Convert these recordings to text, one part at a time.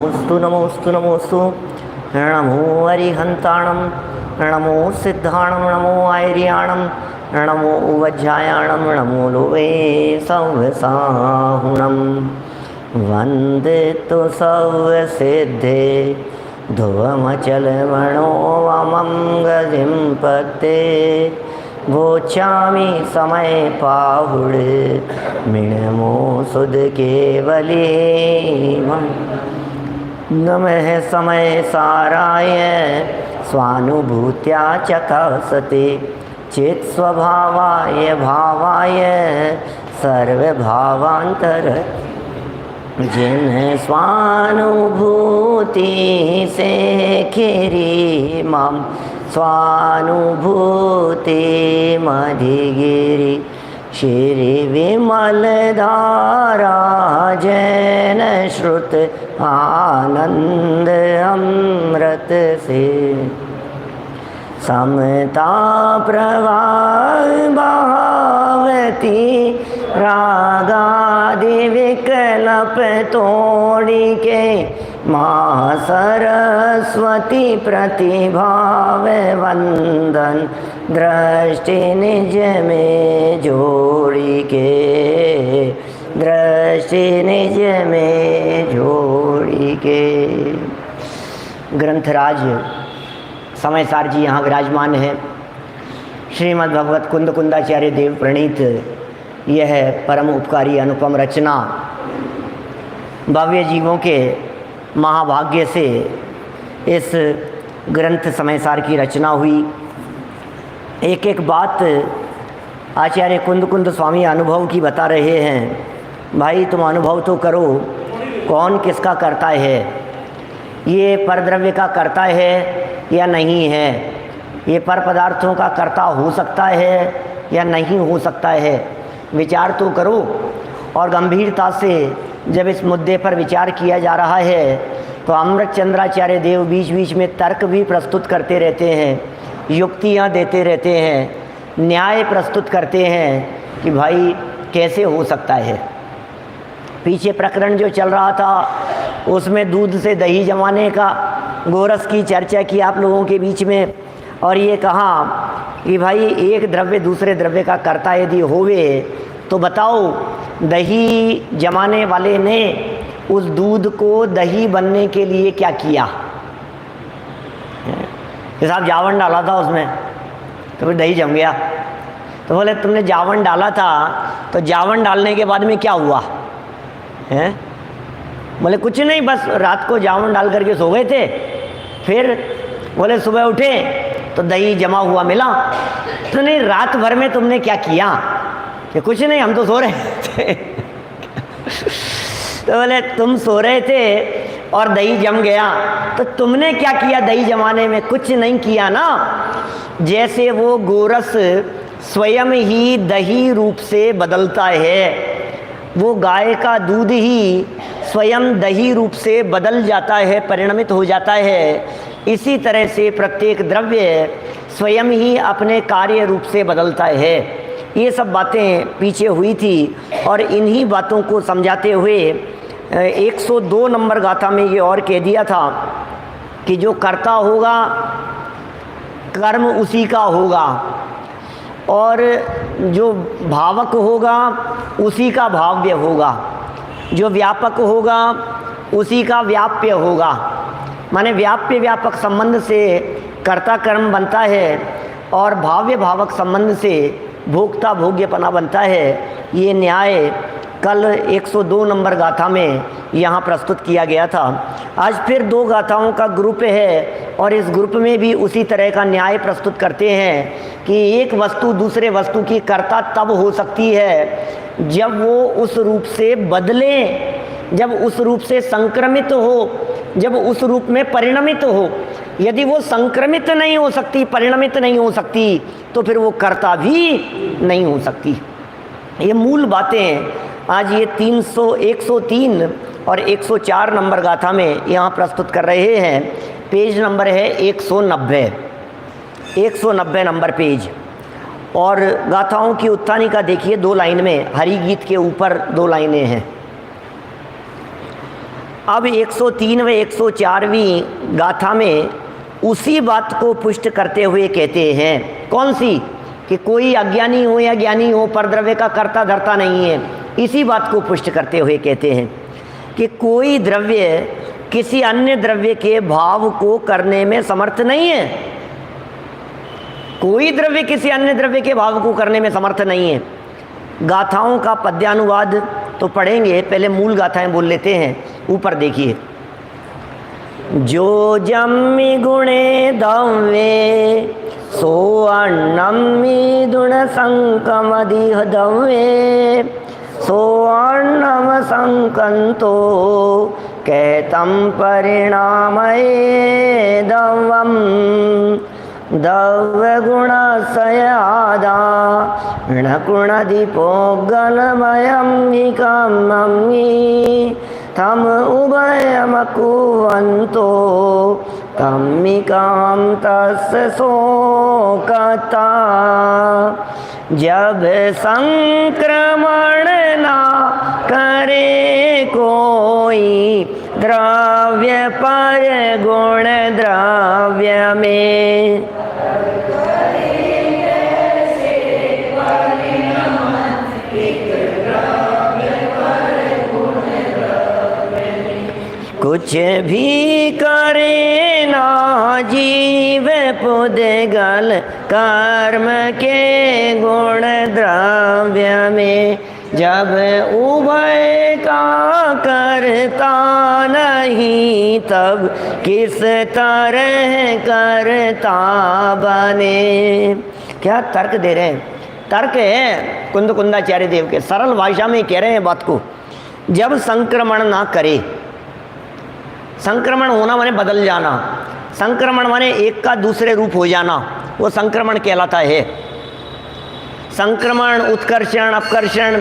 नमोस्तु नमोस्तु नमो अरिहंताणं नमो सिद्धाणं नमो आयर्याणं नमो वज्रायाणं नमो लोवे सव्यसाहुणं वन्दे तु सव्यसिद्धे ध्रुवमचलमणो वमं गतिं पते वोचामि समय पाहुड मिणमो सुद केवली नमः समय साराय स्वानुभूत्या चकासते चेत स्वभावाय भावाय सर्वभावांतर जिन स्वानुभूति से खिरी मम स्वानुभूति मधिगिरि श्री विमल धारा जैन श्रुत आनंद अमृत से समता प्रवाह भावती रागादि विकल्प तोड़ी के माँ सरस्वती प्रतिभाव वंदन दृष्टि निज में जोड़ी के दृष्टि निज में जोड़ी के। ग्रंथराज समयसार जी यहाँ विराजमान है। श्रीमद् भगवत कुंद कुंदाचार्य देव प्रणीत यह परम उपकारी अनुपम रचना भव्य जीवों के महाभाग्य से इस ग्रंथ समयसार की रचना हुई। एक एक बात आचार्य कुंद कुंद स्वामी अनुभव की बता रहे हैं। भाई तुम अनुभव तो करो, कौन किसका करता है, ये परद्रव्य का करता है या नहीं है, ये पर पदार्थों का कर्ता हो सकता है या नहीं हो सकता है, विचार तो करो। और गंभीरता से जब इस मुद्दे पर विचार किया जा रहा है तो अमृत चंद्राचार्य देव बीच बीच में तर्क भी प्रस्तुत करते रहते हैं, युक्तियाँ देते रहते हैं, न्याय प्रस्तुत करते हैं कि भाई कैसे हो सकता है। पीछे प्रकरण जो चल रहा था उसमें दूध से दही जमाने का गोरस की चर्चा की आप लोगों के बीच में, और ये कहा कि भाई एक द्रव्य दूसरे द्रव्य का कर्ता यदि होवे तो बताओ दही जमाने वाले ने उस दूध को दही बनने के लिए क्या किया। साहब जावन डाला था उसमें तो फिर दही जम गया। तो बोले तुमने जावन डाला था तो जावन डालने के बाद में क्या हुआ है। बोले कुछ नहीं, बस रात को जावन डाल करके सो गए थे, फिर बोले सुबह उठे तो दही जमा हुआ मिला। तो नहीं, रात भर में तुमने क्या किया। कि कुछ नहीं, हम तो सो रहे थे। तो बोले तुम सो रहे थे और दही जम गया, तो तुमने क्या किया दही जमाने में। कुछ नहीं किया ना। जैसे वो गोरस स्वयं ही दही रूप से बदलता है, वो गाय का दूध ही स्वयं दही रूप से बदल जाता है, परिणमित हो जाता है, इसी तरह से प्रत्येक द्रव्य स्वयं ही अपने कार्य रूप से बदलता है। ये सब बातें पीछे हुई थी और इन्हीं बातों को समझाते हुए 102 नंबर गाथा में ये और कह दिया था कि जो कर्ता होगा कर्म उसी का होगा, और जो भावक होगा उसी का भाव्य होगा, जो व्यापक होगा उसी का व्याप्य होगा। माने व्याप्य व्यापक संबंध से कर्ता कर्म बनता है और भाव्य भावक संबंध से भोक्ता भोग्यपना बनता है। ये न्याय कल 102 नंबर गाथा में यहाँ प्रस्तुत किया गया था। आज फिर 2 गाथाओं का ग्रुप है और इस ग्रुप में भी उसी तरह का न्याय प्रस्तुत करते हैं कि एक वस्तु दूसरे वस्तु की कर्ता तब हो सकती है जब वो उस रूप से बदले, जब उस रूप से संक्रमित हो, जब उस रूप में परिणमित हो। यदि वो संक्रमित नहीं हो सकती, परिणमित नहीं हो सकती, तो फिर वो कर्ता भी नहीं हो सकती। ये मूल बातें आज ये 103 और 104 नंबर गाथा में यहाँ प्रस्तुत कर रहे हैं। पेज नंबर है 190 नंबर पेज। और गाथाओं की उत्थानिका देखिए 2 लाइन में, हरि गीत के ऊपर 2 लाइनें हैं। अब 103 व 104वीं गाथा में उसी बात को पुष्ट करते हुए कहते हैं, कौन सी? कि कोई अज्ञानी हो या ज्ञानी हो, परद्रव्य का कर्ता धर्ता नहीं है। इसी बात को पुष्ट करते हुए कहते हैं कि कोई द्रव्य किसी अन्य द्रव्य के भाव को करने में समर्थ नहीं है। कोई द्रव्य किसी अन्य द्रव्य के भाव को करने में समर्थ नहीं है। गाथाओं का पद्यानुवाद तो पढ़ेंगे, पहले मूल गाथाएं बोल लेते हैं। ऊपर देखिए, जो जम्मि गुणे दव्ये सो अन्नम्मि दुण संकमदिह दव्ये सो अन्नम संकंतो कहतं परिणामये दवम दव्य गुणसयादा णकुणदीपो गलमयम्मिकमम्मि तम उभयमकुवन्तो तम्मिकां तस्य शोकता जब संक्रमण ना करे कोई द्रव्य पर गुण द्रव्य में कुछ भी करे ना जीव पुद्गल कर्म के गुण द्रव्य में जब उभय का करता नहीं तब किस तरह करता बने। क्या तर्क दे रहे हैं? तर्क है कुंद कुंदाचार्य देव के, सरल भाषा में कह रहे हैं बात को। जब संक्रमण ना करे, संक्रमण होना माने बदल जाना, संक्रमण माने एक का दूसरे रूप हो जाना, वो संक्रमण कहलाता है। संक्रमण, उत्कर्षण, अपकर्षण,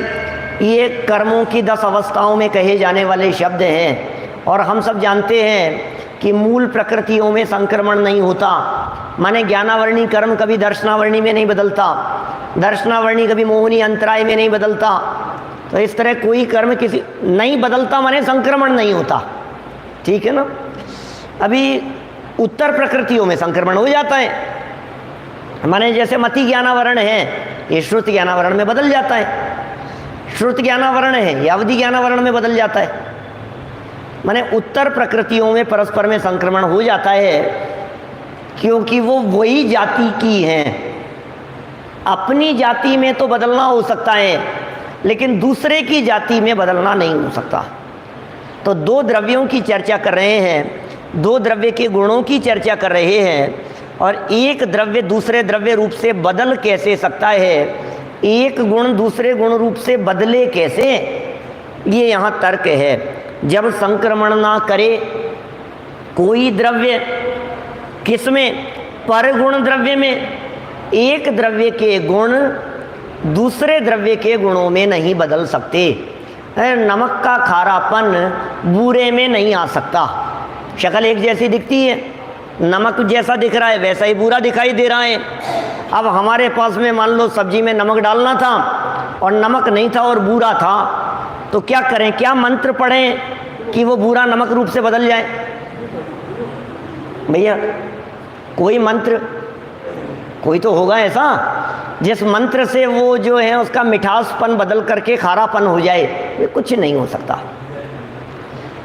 ये कर्मों की 10 अवस्थाओं में कहे जाने वाले शब्द हैं। और हम सब जानते हैं कि मूल प्रकृतियों में संक्रमण नहीं होता। माने ज्ञानावर्णी कर्म कभी दर्शनावर्णी में नहीं बदलता, दर्शनावर्णी कभी मोहनी अंतराय में नहीं बदलता। तो इस तरह कोई कर्म किसी नहीं बदलता, माने संक्रमण नहीं होता। ठीक है ना? अभी उत्तर प्रकृतियों में संक्रमण हो जाता है, माने जैसे मति ज्ञानावरण है, ये श्रुति ज्ञानावरण में बदल जाता है। श्रुति ज्ञानावरण है, ये अवधि ज्ञानावरण में बदल जाता है। माने उत्तर प्रकृतियों में परस्पर में संक्रमण हो जाता है, क्योंकि वो वही जाति की हैं। अपनी जाति में तो बदलना हो सकता है, लेकिन दूसरे की जाति में बदलना नहीं हो सकता। तो दो द्रव्यों की चर्चा कर रहे हैं, दो द्रव्य के गुणों की चर्चा कर रहे हैं, और एक द्रव्य दूसरे द्रव्य रूप से बदल कैसे सकता है, एक गुण दूसरे गुण रूप से बदले कैसे, ये यहाँ तर्क है। जब संक्रमण ना करे कोई द्रव्य, किसमें? परगुण द्रव्य में। एक द्रव्य के गुण दूसरे द्रव्य के गुणों में नहीं बदल सकते। नमक का खारापन बूरे में नहीं आ सकता। शक्ल एक जैसी दिखती है, नमक जैसा दिख रहा है वैसा ही बूरा दिखाई दे रहा है। अब हमारे पास में मान लो सब्जी में नमक डालना था और नमक नहीं था और बूरा था, तो क्या करें? क्या मंत्र पढ़ें कि वो बूरा नमक रूप से बदल जाए? भैया कोई मंत्र, कोई तो होगा ऐसा जिस मंत्र से वो जो है उसका मिठासपन बदल करके खारापन हो जाए। ये कुछ नहीं हो सकता।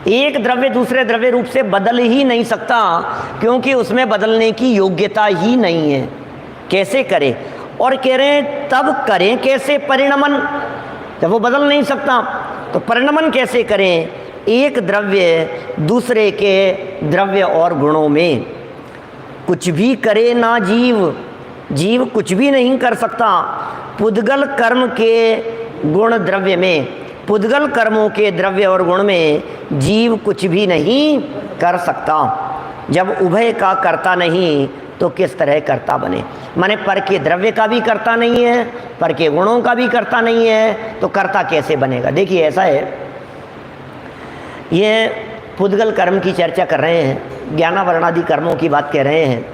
एक द्रव्य दूसरे द्रव्य रूप से बदल ही नहीं सकता, क्योंकि उसमें बदलने की योग्यता ही नहीं है। कैसे करें? और कह रहे हैं तब करें कैसे परिणमन? जब वो बदल नहीं सकता तो परिणमन कैसे करें? एक द्रव्य दूसरे के द्रव्य और गुणों में। कुछ भी करे ना जीव, जीव कुछ भी नहीं कर सकता पुद्गल कर्म के गुण द्रव्य में। पुद्गल कर्मों के द्रव्य और गुण में जीव कुछ भी नहीं कर सकता। जब उभय का करता नहीं तो किस तरह करता बने? माने पर के द्रव्य का भी करता नहीं है, पर के गुणों का भी करता नहीं है, तो करता कैसे बनेगा? देखिए ऐसा है, ये पुद्गल कर्म की चर्चा कर रहे हैं, ज्ञानावरण आदि कर्मों की बात कह रहे हैं।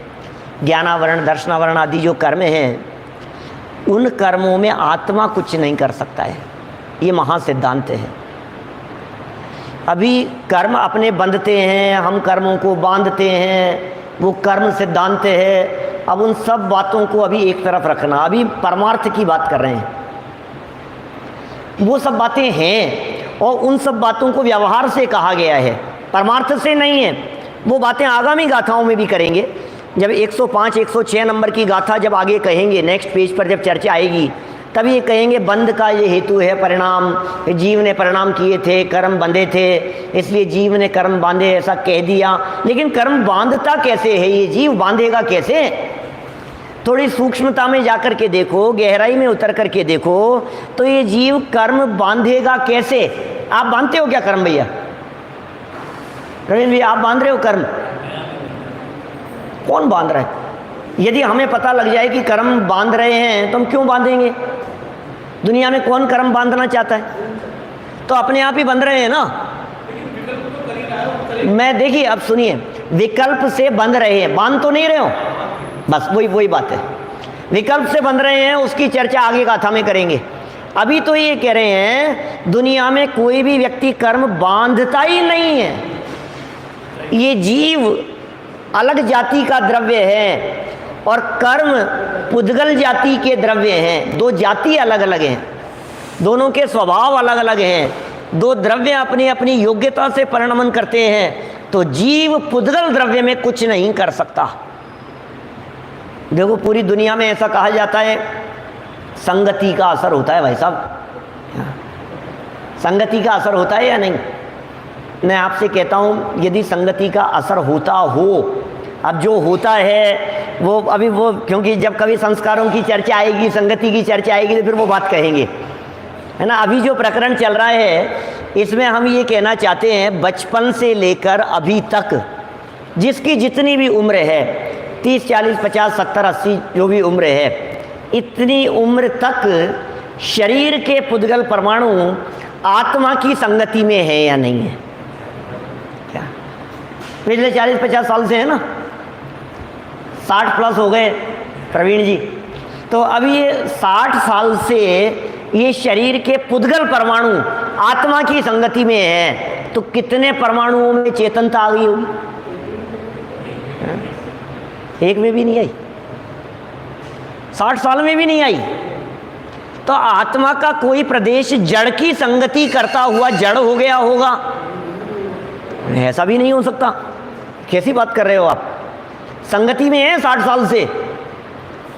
ज्ञानावरण, दर्शनावरण आदि जो कर्म हैं, उन कर्मों में आत्मा कुछ नहीं कर सकता है। ये महासिद्धांत है। अभी कर्म अपने बंधते हैं, हम कर्मों को बांधते हैं, वो कर्म सिद्धांत है। अब उन सब बातों को अभी एक तरफ रखना, अभी परमार्थ की बात कर रहे हैं। वो सब बातें हैं और उन सब बातों को व्यवहार से कहा गया है, परमार्थ से नहीं है। वो बातें आगामी गाथाओं में भी करेंगे। जब 105 106 नंबर की गाथा जब आगे कहेंगे, नेक्स्ट पेज पर जब चर्चा आएगी, तभी ये कहेंगे बंध का ये हेतु है परिणाम, जीव ने परिणाम किए थे, कर्म बंधे थे, इसलिए जीव ने कर्म बांधे, ऐसा कह दिया। लेकिन कर्म बांधता कैसे है, ये जीव बांधेगा कैसे? थोड़ी सूक्ष्मता में जाकर के देखो, गहराई में उतर करके देखो, तो ये जीव कर्म बांधेगा कैसे? आप बांधते हो क्या कर्म भैया? प्रवीण भैया, आप बांध रहे हो कर्म? कौन बांध रहा है? यदि हमें पता लग जाए कि कर्म बांध रहे हैं तो हम क्यों बांधेंगे? दुनिया में कौन कर्म बांधना चाहता है? तो अपने आप ही बंध रहे हैं ना। मैं देखिए, अब सुनिए, विकल्प से बंध रहे हैं, बांध तो नहीं रहे हो, बस वही बात है। विकल्प से बंध रहे हैं, उसकी चर्चा आगे गाथा में करेंगे। अभी तो ये कह रहे हैं दुनिया में कोई भी व्यक्ति कर्म बांधता ही नहीं है। ये जीव अलग जाति का द्रव्य है और कर्म पुद्गल जाति के द्रव्य हैं। दो जाति अलग अलग हैं, दोनों के स्वभाव अलग अलग हैं, दो द्रव्य अपनी अपनी योग्यता से परिणमन करते हैं। तो जीव पुद्गल द्रव्य में कुछ नहीं कर सकता। देखो, पूरी दुनिया में ऐसा कहा जाता है संगति का असर होता है। भाई साहब, संगति का असर होता है या नहीं? मैं आपसे कहता हूं, यदि संगति का असर होता हो, अब जो होता है वो अभी वो, क्योंकि जब कभी संस्कारों की चर्चा आएगी, संगति की चर्चा आएगी, तो फिर वो बात कहेंगे, है ना। अभी जो प्रकरण चल रहा है, इसमें हम ये कहना चाहते हैं, बचपन से लेकर अभी तक जिसकी जितनी भी उम्र है, 30 40 50 70 80 जो भी उम्र है, इतनी उम्र तक शरीर के पुद्गल परमाणु आत्मा की संगति में है या नहीं है? क्या पिछले 40-50 साल से है ना, 60 प्लस हो गए प्रवीण जी, तो अभी ये 60 साल से ये शरीर के पुद्गल परमाणु आत्मा की संगति में है, तो कितने परमाणुओं में चेतनता आ गई होगी? एक में भी नहीं आई, 60 साल में भी नहीं आई। तो आत्मा का कोई प्रदेश जड़ की संगति करता हुआ जड़ हो गया होगा? ऐसा भी नहीं हो सकता। कैसी बात कर रहे हो आप? संगति में है 60 साल से,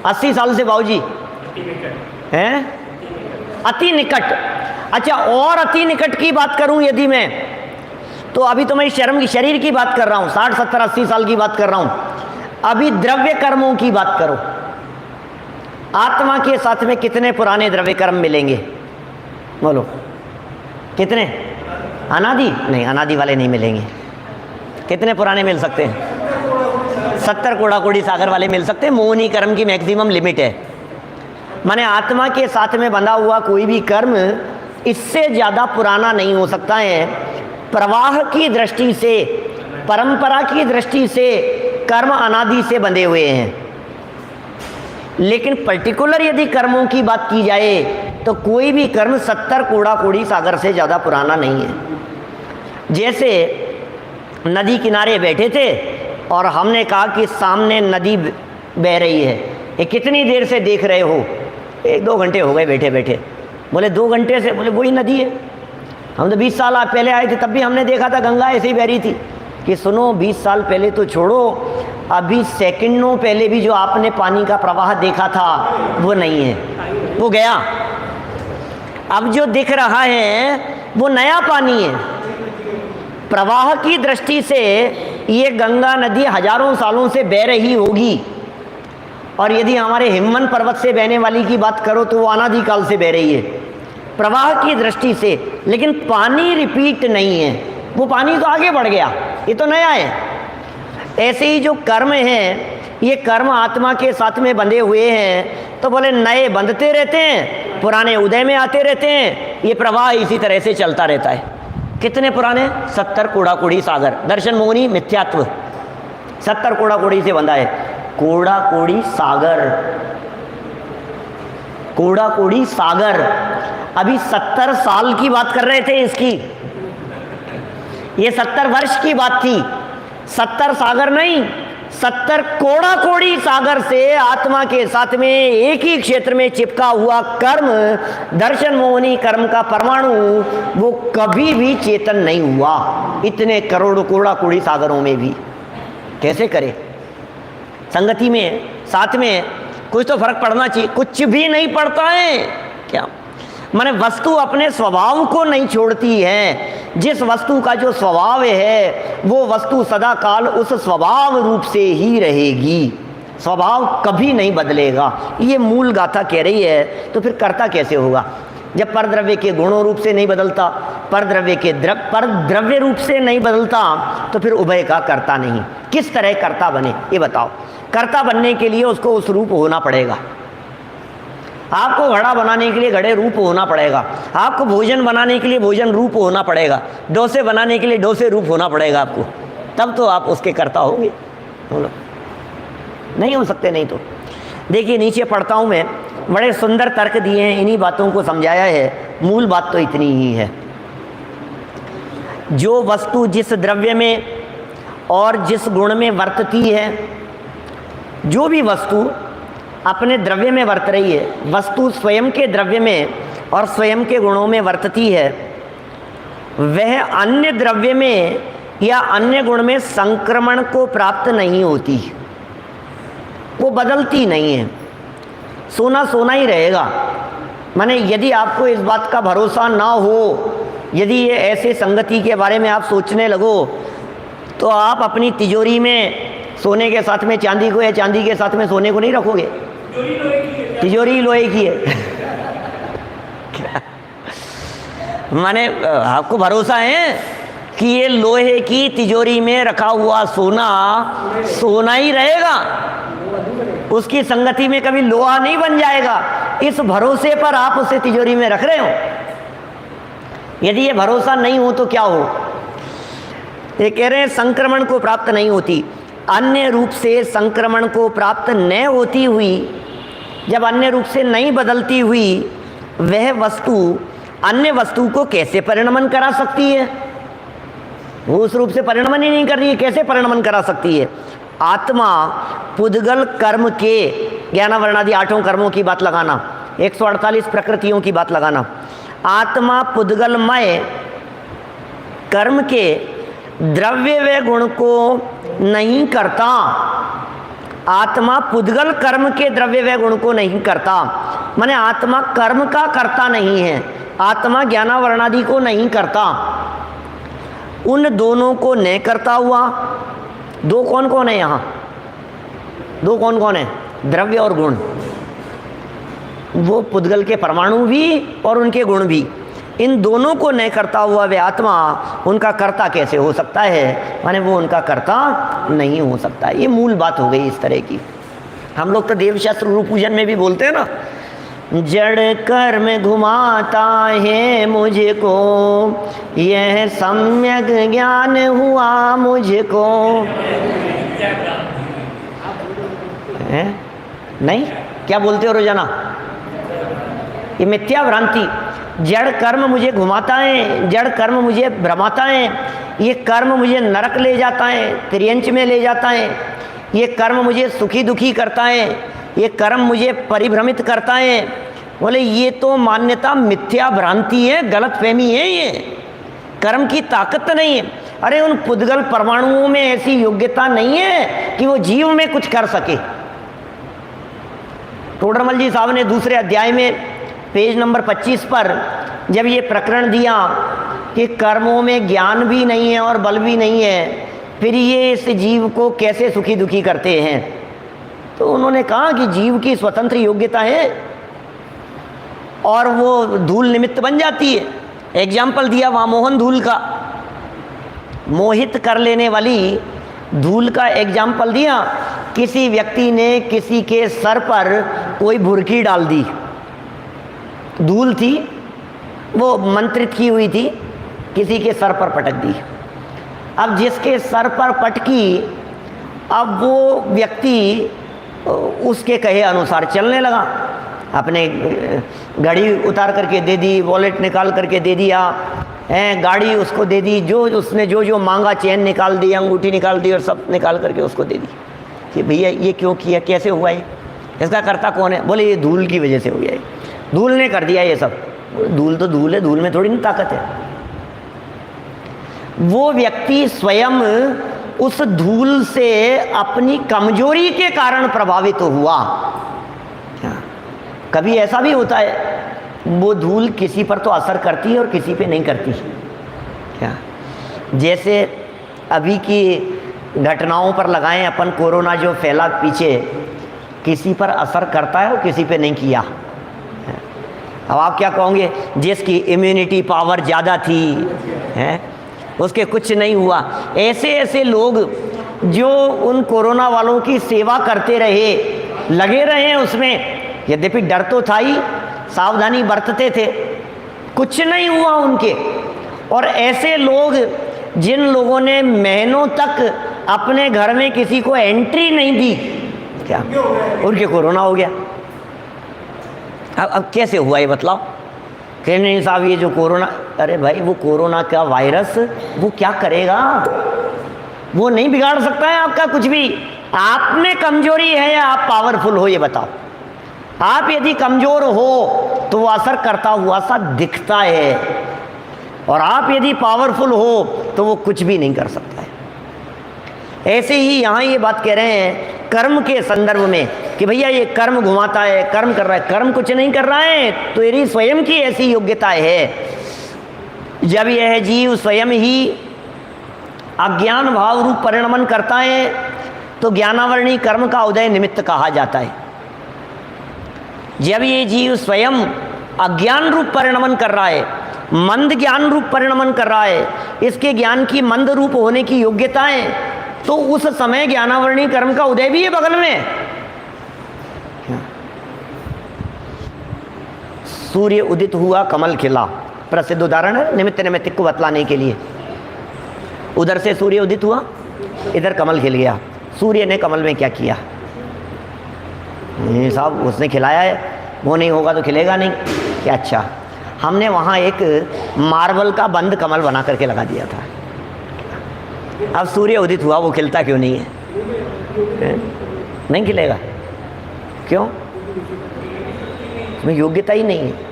80 साल से बाबूजी हैं, अति निकट। अच्छा, और अति निकट की बात करूं यदि मैं, तो अभी तो मैं शरीर की बात कर रहा हूं, 60 70 80 साल की बात कर रहा हूं। अभी द्रव्य कर्मों की बात करो, आत्मा के साथ में कितने पुराने द्रव्य कर्म मिलेंगे? बोलो कितने? अनादि? नहीं, अनादि वाले नहीं मिलेंगे। कितने पुराने मिल सकते हैं? 70 कोड़ा कोड़ी सागर वाले मिल सकते हैं। मोहनी कर्म की मैक्सिमम लिमिट है। माने आत्मा के साथ में बंधा हुआ कोई भी कर्म इससे ज़्यादा पुराना नहीं हो सकता है। प्रवाह की दृष्टि से, परंपरा की दृष्टि से कर्म अनादि से बंधे हुए हैं, लेकिन पर्टिकुलर यदि कर्मों की बात की जाए तो कोई भी कर्म 70 कोड़ा कोड़ी सागर से ज़्यादा पुराना नहीं है। जैसे नदी किनारे बैठे थे और हमने कहा कि सामने नदी बह रही है, ये कितनी देर से देख रहे हो? 1-2 घंटे हो गए बैठे बैठे। बोले 2 घंटे से? बोले वही नदी है, हम तो 20 साल पहले आए थे, तब भी हमने देखा था गंगा ऐसे ही बह रही थी। कि सुनो, 20 साल पहले तो छोड़ो, अभी सेकंडों पहले भी जो आपने पानी का प्रवाह देखा था वो नहीं है, वो गया। अब जो दिख रहा है वो नया पानी है। प्रवाह की दृष्टि से ये गंगा नदी हजारों सालों से बह रही होगी, और यदि हमारे हिमवन पर्वत से बहने वाली की बात करो तो वो अनादि काल से बह रही है प्रवाह की दृष्टि से। लेकिन पानी रिपीट नहीं है, वो पानी तो आगे बढ़ गया, ये तो नया है। ऐसे ही जो कर्म हैं, ये कर्म आत्मा के साथ में बंधे हुए हैं, तो बोले नए बंधते रहते हैं, पुराने उदय में आते रहते हैं। ये प्रवाह इसी तरह से चलता रहता है। कितने पुराने? 70 कोड़ा कोड़ी सागर। दर्शन मोहनी मिथ्यात्व 70 कोड़ा कोड़ी से बंधा है। कोड़ा कोड़ी सागर, कोड़ा कोड़ी सागर। अभी 70 साल की बात कर रहे थे इसकी, ये 70 वर्ष की बात थी, 70 सागर नहीं, 70 कोड़ा कोड़ी सागर से आत्मा के साथ में एक ही क्षेत्र में चिपका हुआ कर्म, दर्शन मोहनी कर्म का परमाणु, वो कभी भी चेतन नहीं हुआ। इतने करोड़ कोड़ा कोड़ी सागरों में भी कैसे करे? संगति में, साथ में कुछ तो फर्क पड़ना चाहिए। कुछ भी नहीं पड़ता है क्या? माने वस्तु अपने स्वभाव को नहीं छोड़ती है। जिस वस्तु का जो स्वभाव है वो वस्तु सदा काल उस स्वभाव रूप से ही रहेगी, स्वभाव कभी नहीं बदलेगा। ये मूल गाथा कह रही है। तो फिर कर्ता कैसे होगा? जब परद्रव्य के गुणों रूप से नहीं बदलता, परद्रव्य के परद्रव्य रूप से नहीं बदलता, तो फिर उभय का कर्ता नहीं। किस तरह कर्ता बने ये बताओ? कर्ता बनने के लिए उसको उस रूप होना पड़ेगा। आपको घड़ा बनाने के लिए घड़े रूप होना पड़ेगा, आपको भोजन बनाने के लिए भोजन रूप होना पड़ेगा, डोसे बनाने के लिए डोसे रूप होना पड़ेगा आपको, तब तो आप उसके कर्ता होंगे। बोलो, नहीं हो सकते। नहीं तो देखिए नीचे पढ़ता हूँ मैं, बड़े सुंदर तर्क दिए हैं, इन्हीं बातों को समझाया है। मूल बात तो इतनी ही है, जो वस्तु जिस द्रव्य में और जिस गुण में वर्तती है, जो भी वस्तु अपने द्रव्य में वर्त रही है, वस्तु स्वयं के द्रव्य में और स्वयं के गुणों में वर्तती है, वह अन्य द्रव्य में या अन्य गुण में संक्रमण को प्राप्त नहीं होती, वो बदलती नहीं है, सोना सोना ही रहेगा। माने यदि आपको इस बात का भरोसा ना हो, यदि ये ऐसे संगति के बारे में आप सोचने लगो, तो आप अपनी तिजोरी में सोने के साथ में चांदी को या चांदी के साथ में सोने को नहीं रखोगे। तिजोरी लोहे की है। माने आपको भरोसा है कि ये लोहे की तिजोरी में रखा हुआ सोना सोना ही रहेगा, उसकी संगति में कभी लोहा नहीं बन जाएगा। इस भरोसे पर आप उसे तिजोरी में रख रहे हो। यदि ये भरोसा नहीं हो तो क्या हो? ये कह रहे हैं संक्रमण को प्राप्त नहीं होती। अन्य रूप से संक्रमण को प्राप्त न होती हुई, जब अन्य रूप से नहीं बदलती हुई, वह वस्तु अन्य वस्तु को कैसे परिणमन करा सकती है? वो उस रूप से परिणमन ही नहीं कर रही है, कैसे परिणमन करा सकती है? आत्मा पुद्गल कर्म के, ज्ञानावरणादि 8 कर्मों की बात लगाना, 148 प्रकृतियों की बात लगाना, आत्मा पुद्गलमय कर्म के द्रव्य व गुण को नहीं करता। आत्मा पुद्गल कर्म के द्रव्य व गुण को नहीं करता, माने आत्मा कर्म का करता नहीं है, आत्मा ज्ञानावरणादि को नहीं करता। उन दोनों को न करता हुआ, दो कौन कौन है यहाँ? दो कौन कौन है? द्रव्य और गुण। वो पुद्गल के परमाणु भी और उनके गुण भी, इन दोनों को न करता हुआ वे आत्मा उनका कर्ता कैसे हो सकता है? माने वो उनका कर्ता नहीं हो सकता। ये मूल बात हो गई इस तरह की। हम लोग तो देवशास्त्र रूप पूजन में भी बोलते हैं ना, जड़ कर्म घुमाता है मुझको, यह सम्यक ज्ञान हुआ मुझको। है? नहीं, क्या बोलते हो रोजाना? ये मिथ्या भ्रांति। जड़ कर्म मुझे घुमाता है, जड़ कर्म मुझे भ्रमाता है, ये कर्म मुझे नरक ले जाता है, त्रियंच में ले जाता है, ये कर्म मुझे सुखी दुखी करता है, ये कर्म मुझे परिभ्रमित करता है। बोले ये तो मान्यता मिथ्या भ्रांति है, गलत फहमी है। ये कर्म की ताकत नहीं है। अरे उन पुद्गल परमाणुओं में ऐसी योग्यता नहीं है कि वो जीव में कुछ कर सके। टोडरमल जी साहब ने दूसरे अध्याय में पेज नंबर 25 पर जब ये प्रकरण दिया कि कर्मों में ज्ञान भी नहीं है और बल भी नहीं है, फिर ये इस जीव को कैसे सुखी दुखी करते हैं, तो उन्होंने कहा कि जीव की स्वतंत्र योग्यता है और वो धूल निमित्त बन जाती है। एग्जाम्पल दिया वहाँ मोहन धूल का, मोहित कर लेने वाली धूल का एग्जाम्पल दिया। किसी व्यक्ति ने किसी के सर पर कोई भुरकी डाल दी, धूल थी, वो मंत्रित की हुई थी, किसी के सर पर पटक दी। अब जिसके सर पर पटकी, अब वो व्यक्ति उसके कहे अनुसार चलने लगा। अपने घड़ी उतार करके दे दी, वॉलेट निकाल करके दे दिया, गाड़ी उसको दे दी, जो उसने जो जो मांगा, चेन निकाल दी, अंगूठी निकाल दी और सब निकाल करके उसको दे दी कि भैया ये क्यों किया, कैसे हुआ ये, इसका करता कौन है? बोले ये धूल की वजह से हो गया, ये धूल ने कर दिया ये सब। धूल तो धूल है, धूल में थोड़ी ना ताकत है। वो व्यक्ति स्वयं उस धूल से अपनी कमजोरी के कारण प्रभावित हुआ। कभी ऐसा भी होता है, वो धूल किसी पर तो असर करती है और किसी पे नहीं करती। क्या जैसे अभी की घटनाओं पर लगाएं अपन, कोरोना जो फैला पीछे, किसी पर असर करता है और किसी पे नहीं किया। अब आप क्या कहोगे, जिसकी इम्यूनिटी पावर ज़्यादा थी हैं, उसके कुछ नहीं हुआ। ऐसे ऐसे लोग जो उन कोरोना वालों की सेवा करते रहे, लगे रहे उसमें, यद्यपि डर तो था ही, सावधानी बरतते थे, कुछ नहीं हुआ उनके। और ऐसे लोग जिन लोगों ने महीनों तक अपने घर में किसी को एंट्री नहीं दी, क्या उनके कोरोना हो गया। अब कैसे हुआ ये बतलाओ? कहने नहीं साहब ये जो कोरोना, अरे भाई वो कोरोना का वायरस वो क्या करेगा, वो नहीं बिगाड़ सकता है आपका कुछ भी। आप में कमजोरी है या आप पावरफुल हो, ये बताओ। आप यदि कमजोर हो तो वो असर करता हुआ सा दिखता है, और आप यदि पावरफुल हो तो वो कुछ भी नहीं कर सकता है। ऐसे ही यहाँ ये बात कह रहे हैं कर्म के संदर्भ में कि भैया ये कर्म घुमाता है, कर्म कर रहा है। कर्म कुछ नहीं कर रहा है, तो तेरी स्वयं की ऐसी योग्यता है। जब यह जीव स्वयं ही अज्ञान भाव रूप परिणमन करता है तो ज्ञानावरणी कर्म का उदय निमित्त कहा जाता है। जब ये जीव स्वयं अज्ञान रूप परिणमन कर रहा है, मंद ज्ञान रूप परिणमन कर रहा है, इसके ज्ञान की मंद रूप होने की योग्यता है, तो उस समय ज्ञानावरणी कर्म का उदय भी है बगल में। सूर्य उदित हुआ, कमल खिला, प्रसिद्ध उदाहरण है निमित्त नैमित्तिक को बतलाने के लिए। उधर से सूर्य उदित हुआ, इधर कमल खिल गया। सूर्य ने कमल में क्या किया? साहब उसने खिलाया है, वो नहीं होगा तो खिलेगा नहीं क्या? अच्छा, हमने वहाँ एक मार्बल का बंद कमल बना करके लगा दिया था। अब सूर्य उदित हुआ, वो खिलता क्यों नहीं है? नहीं खिलेगा, क्यों? उसमें योग्यता ही नहीं है।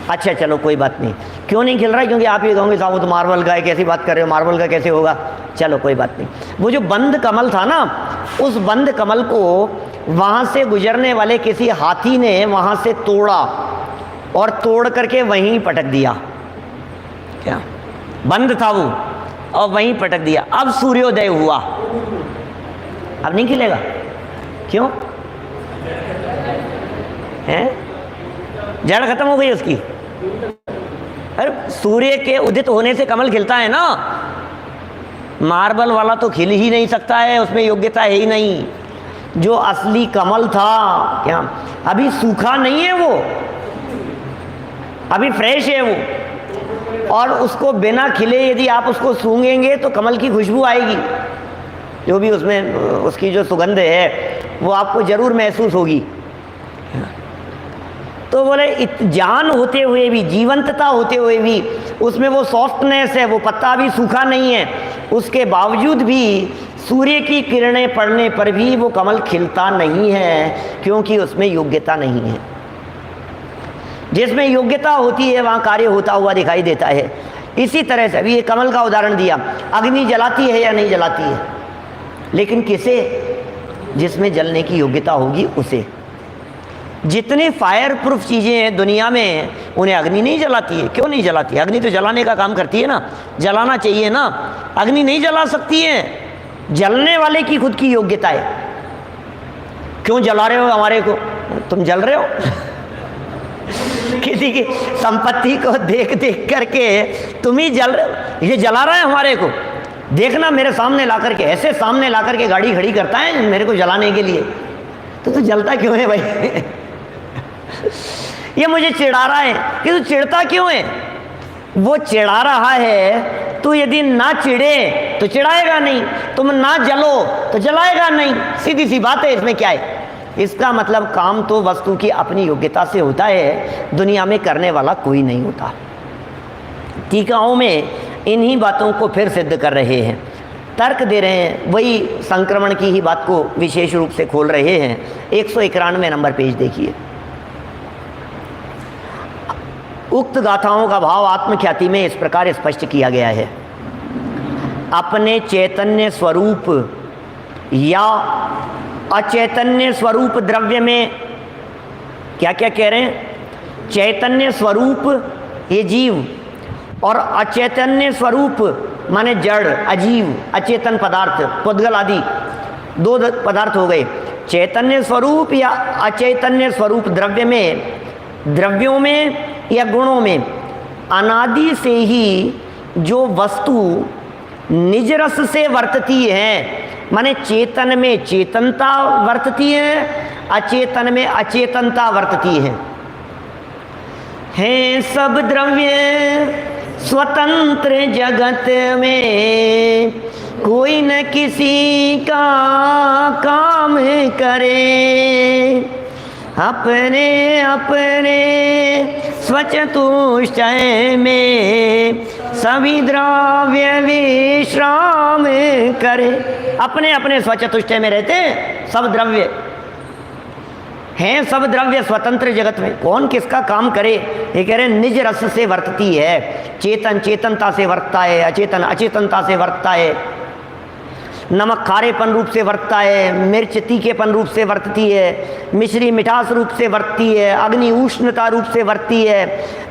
अच्छा चलो कोई बात नहीं, क्यों नहीं खिल रहा है? क्योंकि आप ये कहोगे साहब वो तो मार्बल का है, कैसी बात कर रहे हो, मार्बल का कैसे होगा? चलो कोई बात नहीं। वो जो बंद कमल था ना, उस बंद कमल को वहाँ से गुजरने वाले किसी हाथी ने वहाँ से तोड़ा और तोड़ करके वहीं पटक दिया। क्या बंद था वो, और वहीं पटक दिया। अब सूर्योदय हुआ, अब नहीं खिलेगा, क्यों? हैं? जड़ खत्म हो गई उसकी। अरे सूर्य के उदित होने से कमल खिलता है ना, मार्बल वाला तो खिल ही नहीं सकता है, उसमें योग्यता है ही नहीं। जो असली कमल था, क्या अभी सूखा नहीं है, वो अभी फ्रेश है वो, और उसको बिना खिले यदि आप उसको सूंघेंगे तो कमल की खुशबू आएगी, जो भी उसमें उसकी जो सुगंध है वो आपको जरूर महसूस होगी। तो बोले जान होते हुए भी, जीवंतता होते हुए भी उसमें वो सॉफ्टनेस है, वो पत्ता अभी सूखा नहीं है, उसके बावजूद भी सूर्य की किरणें पड़ने पर भी वो कमल खिलता नहीं है, क्योंकि उसमें योग्यता नहीं है। जिसमें योग्यता होती है वहाँ कार्य होता हुआ दिखाई देता है। इसी तरह से अभी ये कमल का उदाहरण दिया, अग्नि जलाती है या नहीं जलाती है, लेकिन किसे? जिसमें जलने की योग्यता होगी उसे। जितनी फायर प्रूफ चीज़ें हैं दुनिया में, उन्हें अग्नि नहीं जलाती है। क्यों नहीं जलाती? अग्नि तो जलाने का काम करती है ना, जलाना चाहिए ना। अग्नि नहीं जला सकती है, जलने वाले की खुद की योग्यता है। क्यों जला रहे हो हमारे को? तुम जल रहे हो किसी की संपत्ति को देख देख करके तुम ही जल रहे हो। ये जला रहा है हमारे को, देखना मेरे सामने ला करके, ऐसे सामने ला करके गाड़ी खड़ी करता है मेरे को जलाने के लिए। तो जलता क्यों है भाई? ये मुझे चिढ़ा रहा है कि तू चिढ़ता क्यों है? वो चिढ़ा रहा है, तू यदि ना चिढ़े तो चिढ़ाएगा नहीं, तुम ना जलो तो जलाएगा नहीं। सीधी सी बात है, इसमें क्या है? इसका मतलब काम तो वस्तु की अपनी योग्यता से होता है, दुनिया में करने वाला कोई नहीं होता। टीकाओं में इन्हीं बातों को फिर सिद्ध कर रहे हैं, तर्क दे रहे हैं, वही संक्रमण की ही बात को विशेष रूप से खोल रहे हैं। 191 नंबर पेज देखिए। उक्त गाथाओं का भाव आत्मख्याति में इस प्रकार स्पष्ट किया गया है। अपने चैतन्य स्वरूप या अचैतन्य स्वरूप द्रव्य में क्या क्या कह रहे हैं? चैतन्य स्वरूप ये जीव, और अचैतन्य स्वरूप माने जड़, अजीव, अचेतन पदार्थ, पुद्गल आदि, दो पदार्थ हो गए। चैतन्य स्वरूप या अचैतन्य स्वरूप द्रव्य में, द्रव्यों में या गुणों में अनादि से ही जो वस्तु निज रस से वर्तती है, माने चेतन में चेतनता वर्तती है, अचेतन में अचेतनता वर्तती है। हैं सब द्रव्य स्वतंत्र जगत में, कोई न किसी का काम करे, अपने अपने स्वचतुष्टय में सभी द्रव्य विश्राम करे। अपने अपने स्वचतुष्टय में रहते हैं सब द्रव्य, हैं सब द्रव्य स्वतंत्र जगत में, कौन किसका काम करे? ये कह रहे हैं निज रस से वर्तती है, चेतन चेतनता से वर्तता है, अचेतन अचेतनता से वर्तता है। नमक खारेपन रूप से वर्तता है, मिर्च तीखेपन रूप से वर्तती है, मिश्री मिठास रूप से वर्तती है, अग्नि उष्णता रूप से वर्तती है,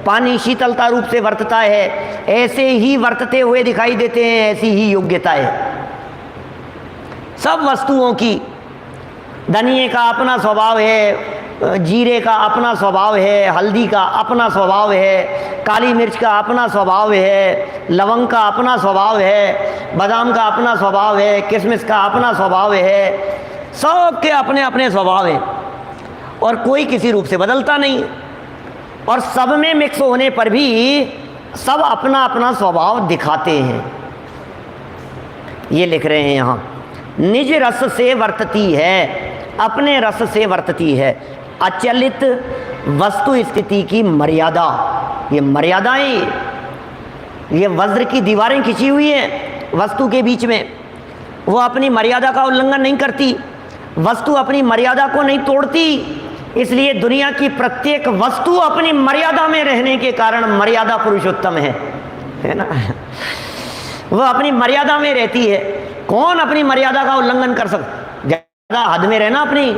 पानी शीतलता रूप से वर्तता है। ऐसे ही वर्तते हुए दिखाई देते हैं, ऐसी ही योग्यता है सब वस्तुओं की। धनिये का अपना स्वभाव है, जीरे का अपना स्वभाव है, हल्दी का अपना स्वभाव है, काली मिर्च का अपना स्वभाव है, लवंग का अपना स्वभाव है, बादाम का अपना स्वभाव है, किशमिश का अपना स्वभाव है। सब के अपने अपने स्वभाव हैं और कोई किसी रूप से बदलता नहीं, और सब में मिक्स होने पर भी सब अपना अपना स्वभाव दिखाते हैं। ये लिख रहे हैं यहाँ, निज रस से वर्तती है, अपने रस से वर्तती है। अचलित वस्तु स्थिति की मर्यादा, ये मर्यादाएं, ये वज्र की दीवारें खिंची हुई हैं वस्तु के बीच में, वो अपनी मर्यादा का उल्लंघन नहीं करती, वस्तु अपनी मर्यादा को नहीं तोड़ती। इसलिए दुनिया की प्रत्येक वस्तु अपनी मर्यादा में रहने के कारण मर्यादा पुरुषोत्तम है ना। वह अपनी मर्यादा में रहती है। कौन अपनी मर्यादा का उल्लंघन कर सकता? ज़्यादा हद में रहना अपनी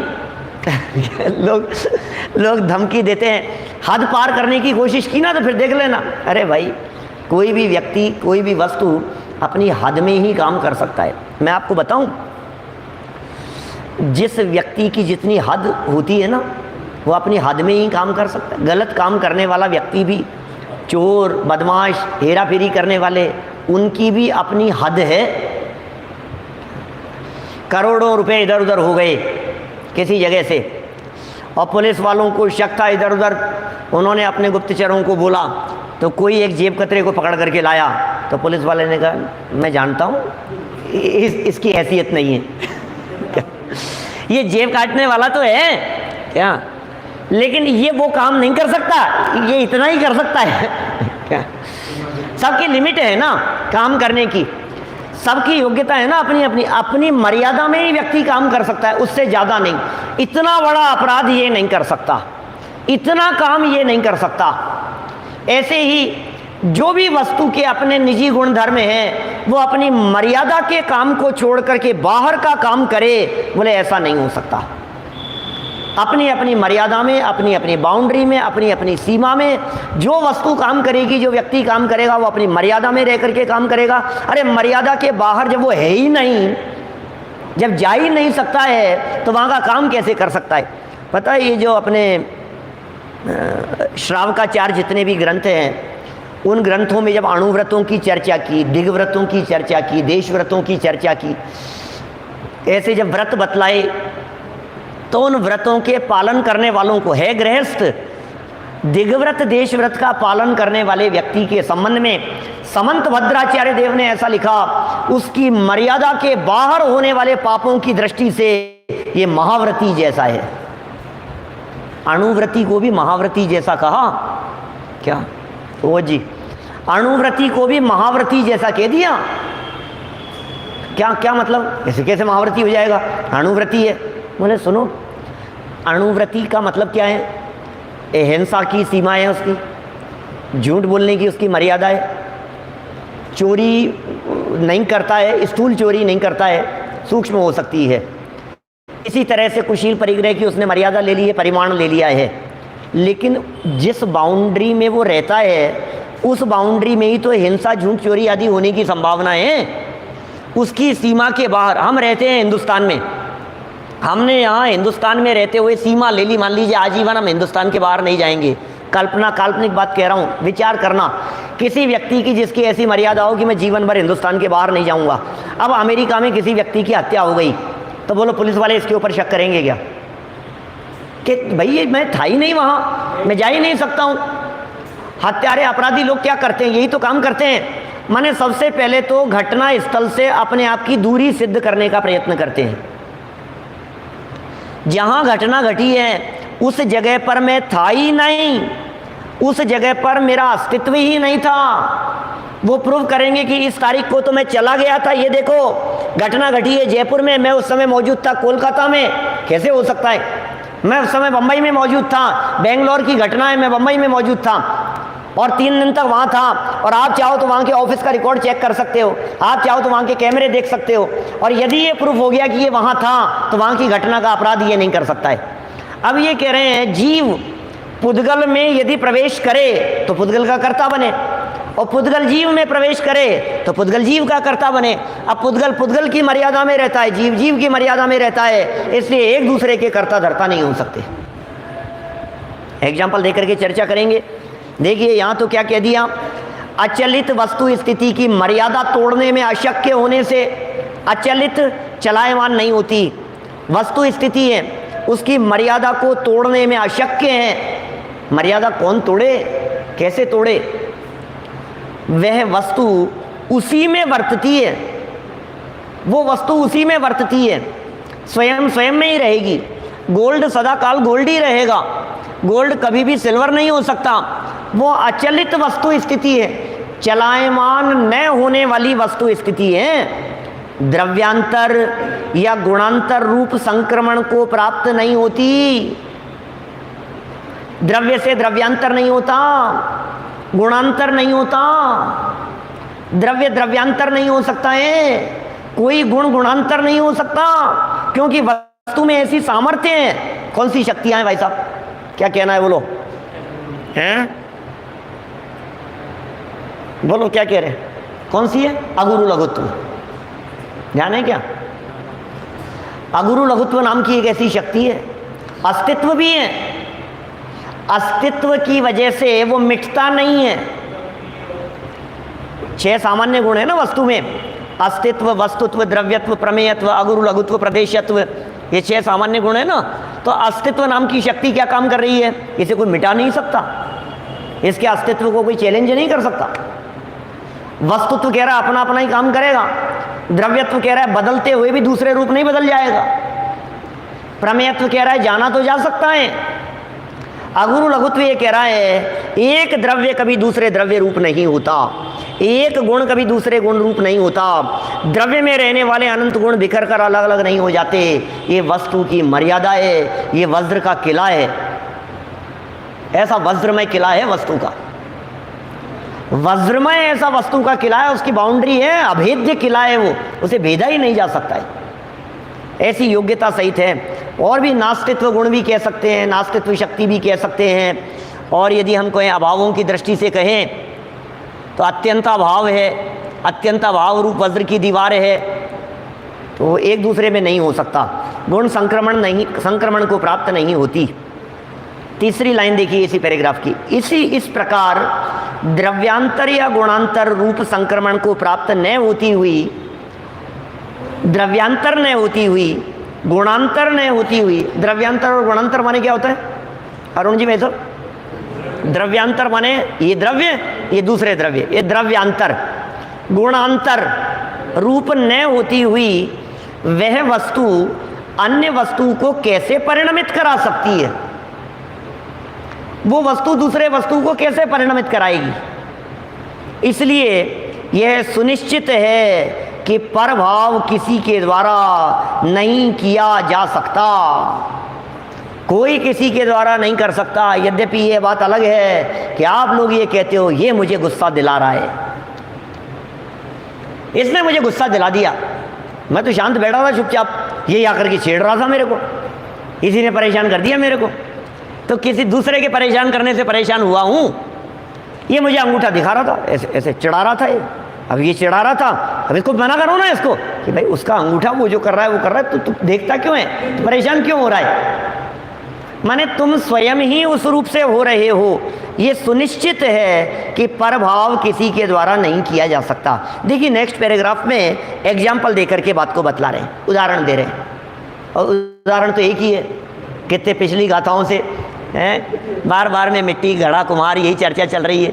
लोग धमकी देते हैं, हद पार करने की कोशिश की ना तो फिर देख लेना। अरे भाई, कोई भी व्यक्ति, कोई भी वस्तु अपनी हद में ही काम कर सकता है। मैं आपको बताऊं, जिस व्यक्ति की जितनी हद होती है ना, वो अपनी हद में ही काम कर सकता है। गलत काम करने वाला व्यक्ति भी, चोर, बदमाश, हेरा फेरी करने वाले, उनकी भी अपनी हद है। करोड़ों रुपए इधर उधर हो गए किसी जगह से, और पुलिस वालों को शक था इधर उधर, उन्होंने अपने गुप्तचरों को बोला, तो कोई एक जेब कतरे को पकड़ करके लाया, तो पुलिस वाले ने कहा मैं जानता हूँ इसकी हैसियत नहीं है ये जेब काटने वाला तो है क्या, लेकिन ये वो काम नहीं कर सकता, ये इतना ही कर सकता है क्या। सबकी लिमिट है ना काम करने की, सबकी योग्यता है ना अपनी अपनी अपनी मर्यादा में ही व्यक्ति काम कर सकता है, उससे ज़्यादा नहीं। इतना बड़ा अपराध ये नहीं कर सकता, इतना काम ये नहीं कर सकता। ऐसे ही जो भी वस्तु के अपने निजी गुण धर्म हैं, वो अपनी मर्यादा के काम को छोड़ करके बाहर का काम करे, बोले ऐसा नहीं हो सकता। अपनी अपनी मर्यादा में, अपनी अपनी बाउंड्री में, अपनी अपनी सीमा में जो वस्तु काम करेगी, जो व्यक्ति काम करेगा, वो अपनी मर्यादा में रह करके काम करेगा। अरे मर्यादा के बाहर जब वो है ही नहीं, जब जा ही नहीं सकता है, तो वहाँ का काम कैसे कर सकता है? पता है, ये जो अपने श्रावकाचार्य जितने भी ग्रंथ हैं, उन ग्रंथों में जब अणुव्रतों की चर्चा की, दिग्व्रतों की चर्चा की, देशव्रतों की चर्चा की, ऐसे जब व्रत बतलाए, तो उन व्रतों के पालन करने वालों को, है गृहस्थ, दिग्व्रत देशव्रत का पालन करने वाले व्यक्ति के संबंध में समंत भद्राचार्य देव ने ऐसा लिखा, उसकी मर्यादा के बाहर होने वाले पापों की दृष्टि से ये महाव्रती जैसा है। अणुव्रती को भी महाव्रती जैसा कहा क्या? ओ जी, अणुव्रती को भी महाव्रती जैसा कह दिया। क्या क्या मतलब, ऐसे कैसे महाव्रती हो जाएगा, अणुव्रती है। बोले सुनो, अणुव्रती का मतलब क्या है? हिंसा की सीमा है उसकी, झूठ बोलने की उसकी मर्यादा है, चोरी नहीं करता है, स्थूल चोरी नहीं करता है, सूक्ष्म हो सकती है। इसी तरह से कुशील परिग्रह की उसने मर्यादा ले ली है, परिमाण ले लिया है। लेकिन जिस बाउंड्री में वो रहता है उस बाउंड्री में ही तो हिंसा, झूठ, चोरी आदि होने की संभावना है। उसकी सीमा के बाहर हम रहते हैं हिंदुस्तान में, हमने यहाँ हिंदुस्तान में रहते हुए सीमा ले ली, मान लीजिए आजीवन हम हिंदुस्तान के बाहर नहीं जाएंगे। कल्पना, काल्पनिक बात कह रहा हूँ, विचार करना किसी व्यक्ति की जिसकी ऐसी मर्यादा हो कि मैं जीवन भर हिंदुस्तान के बाहर नहीं जाऊँगा। अब अमेरिका में किसी व्यक्ति की हत्या हो गई तो बोलो पुलिस वाले इसके ऊपर शक करेंगे क्या कि भाई मैं था ही नहीं वहाँ, मैं जा ही नहीं सकता हूँ। हत्यारे अपराधी लोग क्या करते हैं, यही तो काम करते हैं। माने सबसे पहले तो घटना स्थल से अपने आप की दूरी सिद्ध करने का प्रयत्न करते हैं। जहां घटना घटी है उस जगह पर मैं था ही नहीं, उस जगह पर मेरा अस्तित्व ही नहीं था। वो प्रूव करेंगे कि इस तारीख को तो मैं चला गया था, ये देखो घटना घटी है जयपुर में, मैं उस समय मौजूद था कोलकाता में। कैसे हो सकता है? मैं उस समय बम्बई में मौजूद था, बेंगलोर की घटना है, मैं बम्बई में मौजूद था और 3 दिन तक वहाँ था। और आप चाहो तो वहाँ के ऑफिस का रिकॉर्ड चेक कर सकते हो, आप चाहो तो वहाँ के कैमरे देख सकते हो, और यदि ये प्रूफ हो गया कि ये वहाँ था तो वहाँ की घटना का अपराध ये नहीं कर सकता है। अब ये कह रहे हैं जीव पुद्गल में यदि प्रवेश करे तो पुद्गल का कर्ता बने, और पुद्गल जीव में प्रवेश करे तो पुद्गल जीव का कर्ता बने। अब पुद्गल पुद्गल की मर्यादा में रहता है, जीव जीव की मर्यादा में रहता है, इसलिए एक दूसरे के कर्ता धर्ता नहीं हो सकते। एग्जाम्पल देकर के चर्चा करेंगे। देखिए यहाँ तो क्या कह दिया, अचलित वस्तु स्थिति की मर्यादा तोड़ने में अशक्य होने से, अचलित चलायमान नहीं होती वस्तु स्थिति है, उसकी मर्यादा को तोड़ने में अशक्य है। मर्यादा कौन तोड़े, कैसे तोड़े? वह वस्तु उसी में वर्तती है, वो वस्तु उसी में वर्तती है, स्वयं स्वयं में ही रहेगी। गोल्ड सदा काल गोल्ड ही रहेगा, गोल्ड कभी भी सिल्वर नहीं हो सकता। वो अचलित वस्तु स्थिति है, चलायमान न होने वाली वस्तु स्थिति है। द्रव्यांतर या गुणांतर रूप संक्रमण को प्राप्त नहीं होती। द्रव्य से द्रव्यांतर नहीं होता, गुणांतर नहीं होता, द्रव्य द्रव्यांतर नहीं हो सकता है, कोई गुण गुणांतर नहीं हो सकता, क्योंकि वस्तु में ऐसी सामर्थ्य है। कौन सी शक्तियां हैं भाई साहब, क्या कहना है बोलो? हैं बोलो क्या कह रहे हैं? कौन सी है? अगुरु लघुत्व, ध्यान है क्या? अगुरु लघुत्व नाम की एक ऐसी शक्ति है, अस्तित्व भी है, अस्तित्व की वजह से वो मिटता नहीं है। 6 सामान्य गुण है ना वस्तु में, अस्तित्व, वस्तुत्व, द्रव्यत्व, प्रमेयत्व, अगुरु लघुत्व, प्रदेशत्व, ये 6 सामान्य गुण है ना। तो अस्तित्व नाम की शक्ति क्या काम कर रही है? इसे कोई मिटा नहीं सकता, इसके अस्तित्व को कोई चैलेंज नहीं कर सकता। वस्तुत्व कह रहा है अपना अपना ही काम करेगा, द्रव्यत्व कह रहा है बदलते हुए भी दूसरे रूप नहीं बदल जाएगा, प्रमेयत्व कह रहा है जाना तो जा सकता है, अगुरु लघुत्व ये कह रहा है एक द्रव्य कभी दूसरे द्रव्य रूप नहीं होता, एक गुण कभी दूसरे गुण रूप नहीं होता, द्रव्य में रहने वाले अनंत गुण बिखर कर अलग अलग नहीं हो जाते। ये वस्तु की मर्यादा है, ये वज्र का किला है, ऐसा वज्रमय किला है वस्तु का, वज्रमय ऐसा वस्तु का किला है, उसकी बाउंड्री है, अभेद्य किला है वो, उसे भेदा ही नहीं जा सकता है, ऐसी योग्यता सहित है। और भी नास्तित्व गुण भी कह सकते हैं, नास्तित्व शक्ति भी कह सकते हैं। और यदि हम कहें अभावों की दृष्टि से कहें तो अत्यंताभाव है, अत्यंताभाव रूप वज्र की दीवार है, तो एक दूसरे में नहीं हो सकता, गुण संक्रमण नहीं, संक्रमण को प्राप्त नहीं होती। तीसरी लाइन देखिए इसी पैराग्राफ की, इस प्रकार द्रव्यांतर या गुणांतर रूप संक्रमण को प्राप्त न होती हुई, द्रव्यांतर न होती हुई, गुणांतर न होती हुई, द्रव्यांतर और गुणांतर माने क्या होता है अरुण जी? मैं तो द्रव्यांतर माने ये द्रव्य, ये दूसरे द्रव्य, ये द्रव्यांतर। गुणांतर रूप न होती हुई वह वस्तु अन्य वस्तु को कैसे परिणमित करा सकती है? वो वस्तु दूसरे वस्तु को कैसे परिणमित कराएगी? इसलिए यह सुनिश्चित है कि प्रभाव किसी के द्वारा नहीं किया जा सकता, कोई किसी के द्वारा नहीं कर सकता। यद्यपि ये बात अलग है कि आप लोग ये कहते हो ये मुझे गुस्सा दिला रहा है, इसने मुझे गुस्सा दिला दिया, मैं तो शांत बैठा था चुपचाप, ये आकर के छेड़ रहा था मेरे को, इसी ने परेशान कर दिया मेरे को, तो किसी दूसरे के परेशान करने से परेशान हुआ हूं। ये मुझे अंगूठा दिखा रहा था, ऐसे ऐसे चिढ़ा रहा था, अब ये चिढ़ा रहा था, अब इसको मना करो ना इसको कि भाई उसका अंगूठा वो जो कर रहा है वो कर रहा है, तो तू देखता क्यों है, तो परेशान क्यों हो रहा है। माने तुम स्वयं ही उस रूप से हो रहे हो, ये सुनिश्चित है कि प्रभाव किसी के द्वारा नहीं किया जा सकता। देखिए नेक्स्ट पैराग्राफ में एग्जाम्पल देकर के बात को बतला रहे हैं, उदाहरण दे रहे हैं, और उदाहरण तो एक ही है, कितने पिछली गाथाओं से हैं, बार बार में मिट्टी घड़ा कुम्हार यही चर्चा चल रही है।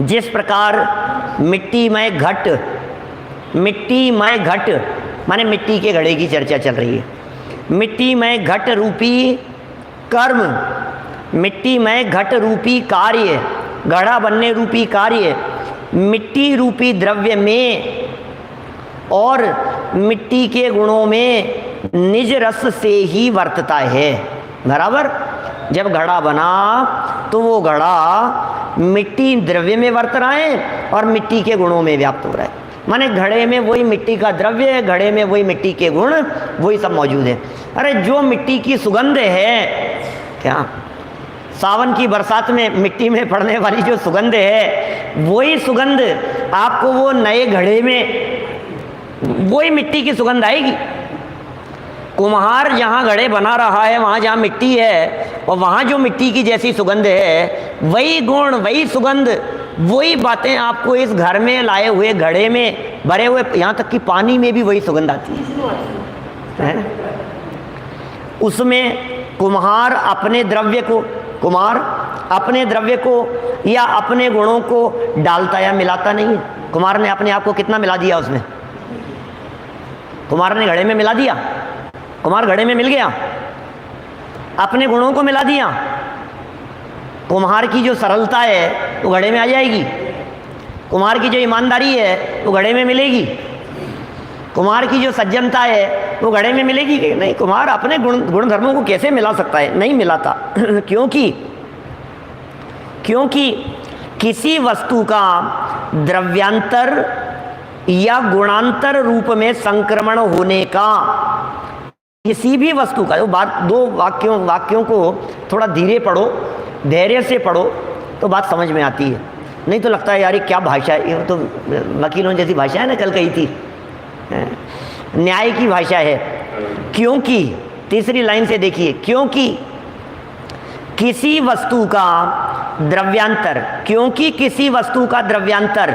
जिस प्रकार मिट्टीमय घट माने मिट्टी के घड़े की चर्चा चल रही है, मिट्टीमय घट रूपी कर्म, मिट्टीमय घट रूपी कार्य, घड़ा बनने रूपी कार्य मिट्टी रूपी द्रव्य में और मिट्टी के गुणों में निज रस से ही वर्तता है। बराबर, जब घड़ा बना तो वो घड़ा मिट्टी द्रव्य में वर्त रहा है और मिट्टी के गुणों में व्याप्त हो रहा है। माने घड़े में वही मिट्टी का द्रव्य है, घड़े में वही मिट्टी के गुण, वही सब मौजूद है। अरे जो मिट्टी की सुगंध है, क्या सावन की बरसात में मिट्टी में पड़ने वाली जो सुगंध है, वही सुगंध आपको वो नए घड़े में वही मिट्टी की सुगंध आएगी। कुम्हार जहाँ घड़े बना रहा है, वहाँ जहाँ मिट्टी है और वहाँ जो मिट्टी की जैसी सुगंध है, वही गुण, वही सुगंध, वही बातें आपको इस घर में लाए हुए घड़े में भरे हुए, यहाँ तक कि पानी में भी वही सुगंध आती है। उसमें कुम्हार अपने द्रव्य को या अपने गुणों को डालता या मिलाता नहीं है। कुम्हार ने अपने आप को कितना मिला दिया उसमें, कुम्हार ने घड़े में मिला दिया, कुम्हार घड़े में मिल गया, अपने गुणों को मिला दिया। कुम्हार की जो सरलता है वो घड़े में आ जाएगी, कुम्हार की जो ईमानदारी है वो घड़े में मिलेगी, कुम्हार की जो सज्जनता है वो घड़े में मिलेगी कि नहीं। कुम्हार अपने गुण धर्मों को कैसे मिला सकता है, नहीं मिलाता। क्योंकि किसी वस्तु का द्रव्यांतर या गुणांतर रूप में संक्रमण होने का, किसी भी वस्तु का, दो वाक्यों को थोड़ा धीरे पढ़ो, धैर्य से पढ़ो तो बात समझ में आती है, नहीं तो लगता है यार ये क्या भाषा है, ये तो वकीलों जैसी भाषा है ना, कल कही थी, न्याय की भाषा है। क्योंकि तीसरी लाइन से देखिए, क्योंकि किसी वस्तु का द्रव्यांतर, क्योंकि किसी वस्तु का द्रव्यांतर,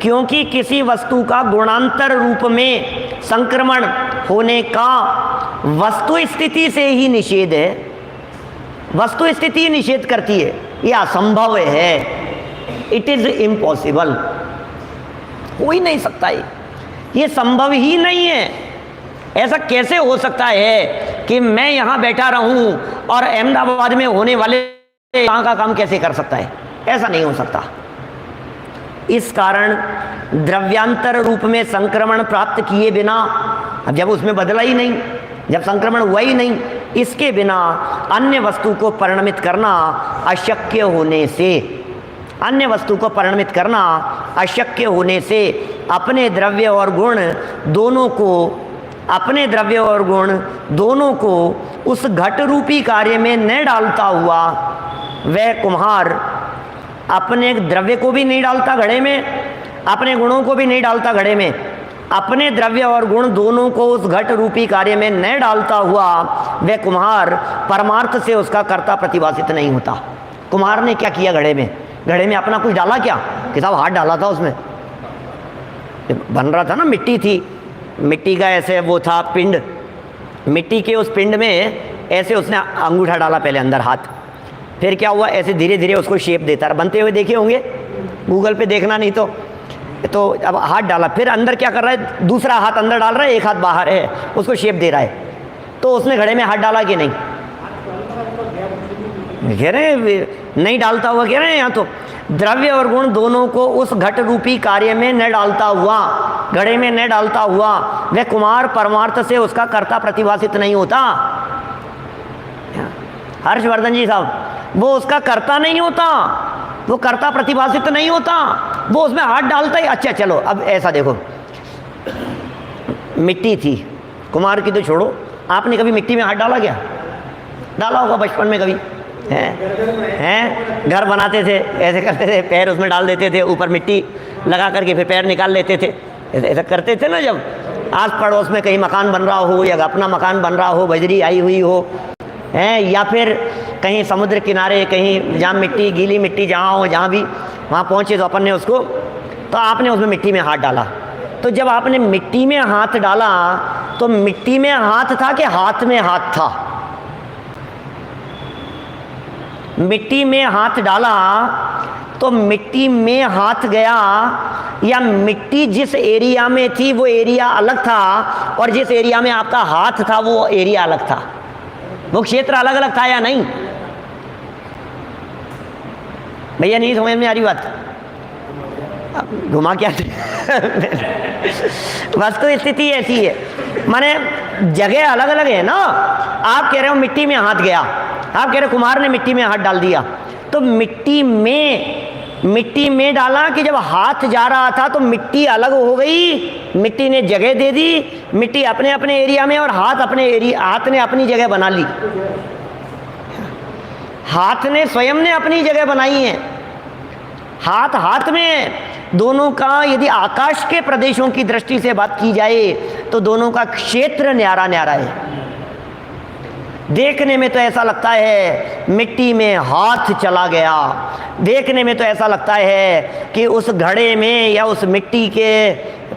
क्योंकि किसी वस्तु का गुणांतर रूप में संक्रमण होने का वस्तु स्थिति से ही निषेध है। वस्तु स्थिति निषेध करती है, यह असंभव है, इट इज इम्पॉसिबल, हो ही नहीं सकता, ये संभव ही नहीं है। ऐसा कैसे हो सकता है कि मैं यहाँ बैठा रहूं और अहमदाबाद में होने वाले यहाँ का काम कैसे कर सकता है, ऐसा नहीं हो सकता। इस कारण द्रव्यांतर रूप में संक्रमण प्राप्त किए बिना, अब जब उसमें बदला ही नहीं, जब संक्रमण हुआ ही नहीं, इसके बिना अन्य वस्तु को परिणमित करना अशक्य होने से, अन्य वस्तु को परिणमित करना अशक्य होने से अपने द्रव्य और गुण दोनों को उस घट रूपी कार्य में न डालता हुआ वह कुम्हार अपने द्रव्य को भी नहीं डालता घड़े में, अपने गुणों को भी नहीं डालता घड़े में, अपने द्रव्य और गुण दोनों को उस घट रूपी कार्य में न डालता हुआ वह कुम्हार परमार्थ से उसका कर्ता प्रतिभासित नहीं होता। कुम्हार ने क्या किया घड़े में अपना कुछ डाला क्या, कि साहब हाथ डाला था उसमें, बन रहा था ना, मिट्टी थी, मिट्टी का ऐसे वो था पिंड, मिट्टी के उस पिंड में ऐसे उसने अंगूठा डाला पहले अंदर हाथ, फिर क्या हुआ, ऐसे धीरे धीरे उसको शेप देता रहा, बनते हुए देखे होंगे, गूगल पे देखना नहीं तो अब हाथ डाला, फिर अंदर क्या कर रहा है, दूसरा हाथ अंदर डाल रहा है, एक हाथ बाहर है, उसको शेप दे रहा है। तो उसने घड़े में हाथ डाला कि नहीं, कह रहे हैं नहीं डालता हुआ, कह रहे हैं यहाँ तो। द्रव्य और गुण दोनों को उस घट रूपी कार्य में न डालता हुआ, घड़े में न डालता हुआ, वह कुमार परमार्थ से उसका कर्ता प्रतिभासित नहीं होता। हर्षवर्धन जी साहब, वो उसका कर्ता नहीं होता, वो कर्ता प्रतिभासित नहीं होता, वो उसमें हाथ डालता ही। अच्छा चलो अब ऐसा देखो, मिट्टी थी, कुमार की तो छोड़ो, आपने कभी मिट्टी में हाथ डाला क्या? डाला होगा बचपन में कभी, हैं? घर बनाते थे, ऐसे करते थे, पैर उसमें डाल देते थे, ऊपर मिट्टी लगा करके फिर पैर निकाल लेते थे, ऐसा करते थे ना। जब आस पड़ोस में कहीं मकान बन रहा हो या अपना मकान बन रहा हो, बजरी आई हुई हो, हैं, या फिर कहीं समुद्र किनारे, कहीं जहाँ मिट्टी, गीली मिट्टी जहाँ हो, जहाँ भी वहाँ पहुँचे तो अपन ने उसको, तो आपने उसमें मिट्टी में हाथ डाला। तो जब आपने मिट्टी में हाथ डाला तो मिट्टी में हाथ था कि हाथ में हाथ था? मिट्टी में हाथ डाला तो मिट्टी में हाथ गया, या मिट्टी जिस एरिया में थी वो एरिया अलग था और जिस एरिया में आपका हाथ था वो एरिया अलग था? वो क्षेत्र अलग अलग था या नहीं? भैया नहीं समझ में आ रही बात? घुमा क्या वस्तु स्थिति ऐसी है, माने जगह अलग अलग है ना। आप कह रहे हो मिट्टी में हाथ गया, आप कह रहे हो कुमार ने मिट्टी में हाथ डाल दिया, तो मिट्टी में डाला कि जब हाथ जा रहा था तो मिट्टी अलग हो गई, मिट्टी ने जगह दे दी, मिट्टी अपने अपने एरिया में और हाथ अपने एरिया, हाथ ने अपनी जगह बना ली। हाथ ने स्वयं ने अपनी जगह बनाई है, हाथ हाथ में। दोनों का यदि आकाश के प्रदेशों की दृष्टि से बात की जाए तो दोनों का क्षेत्र न्यारा न्यारा है। देखने में तो ऐसा लगता है मिट्टी में हाथ चला गया, देखने में तो ऐसा लगता है कि उस घड़े में या उस मिट्टी के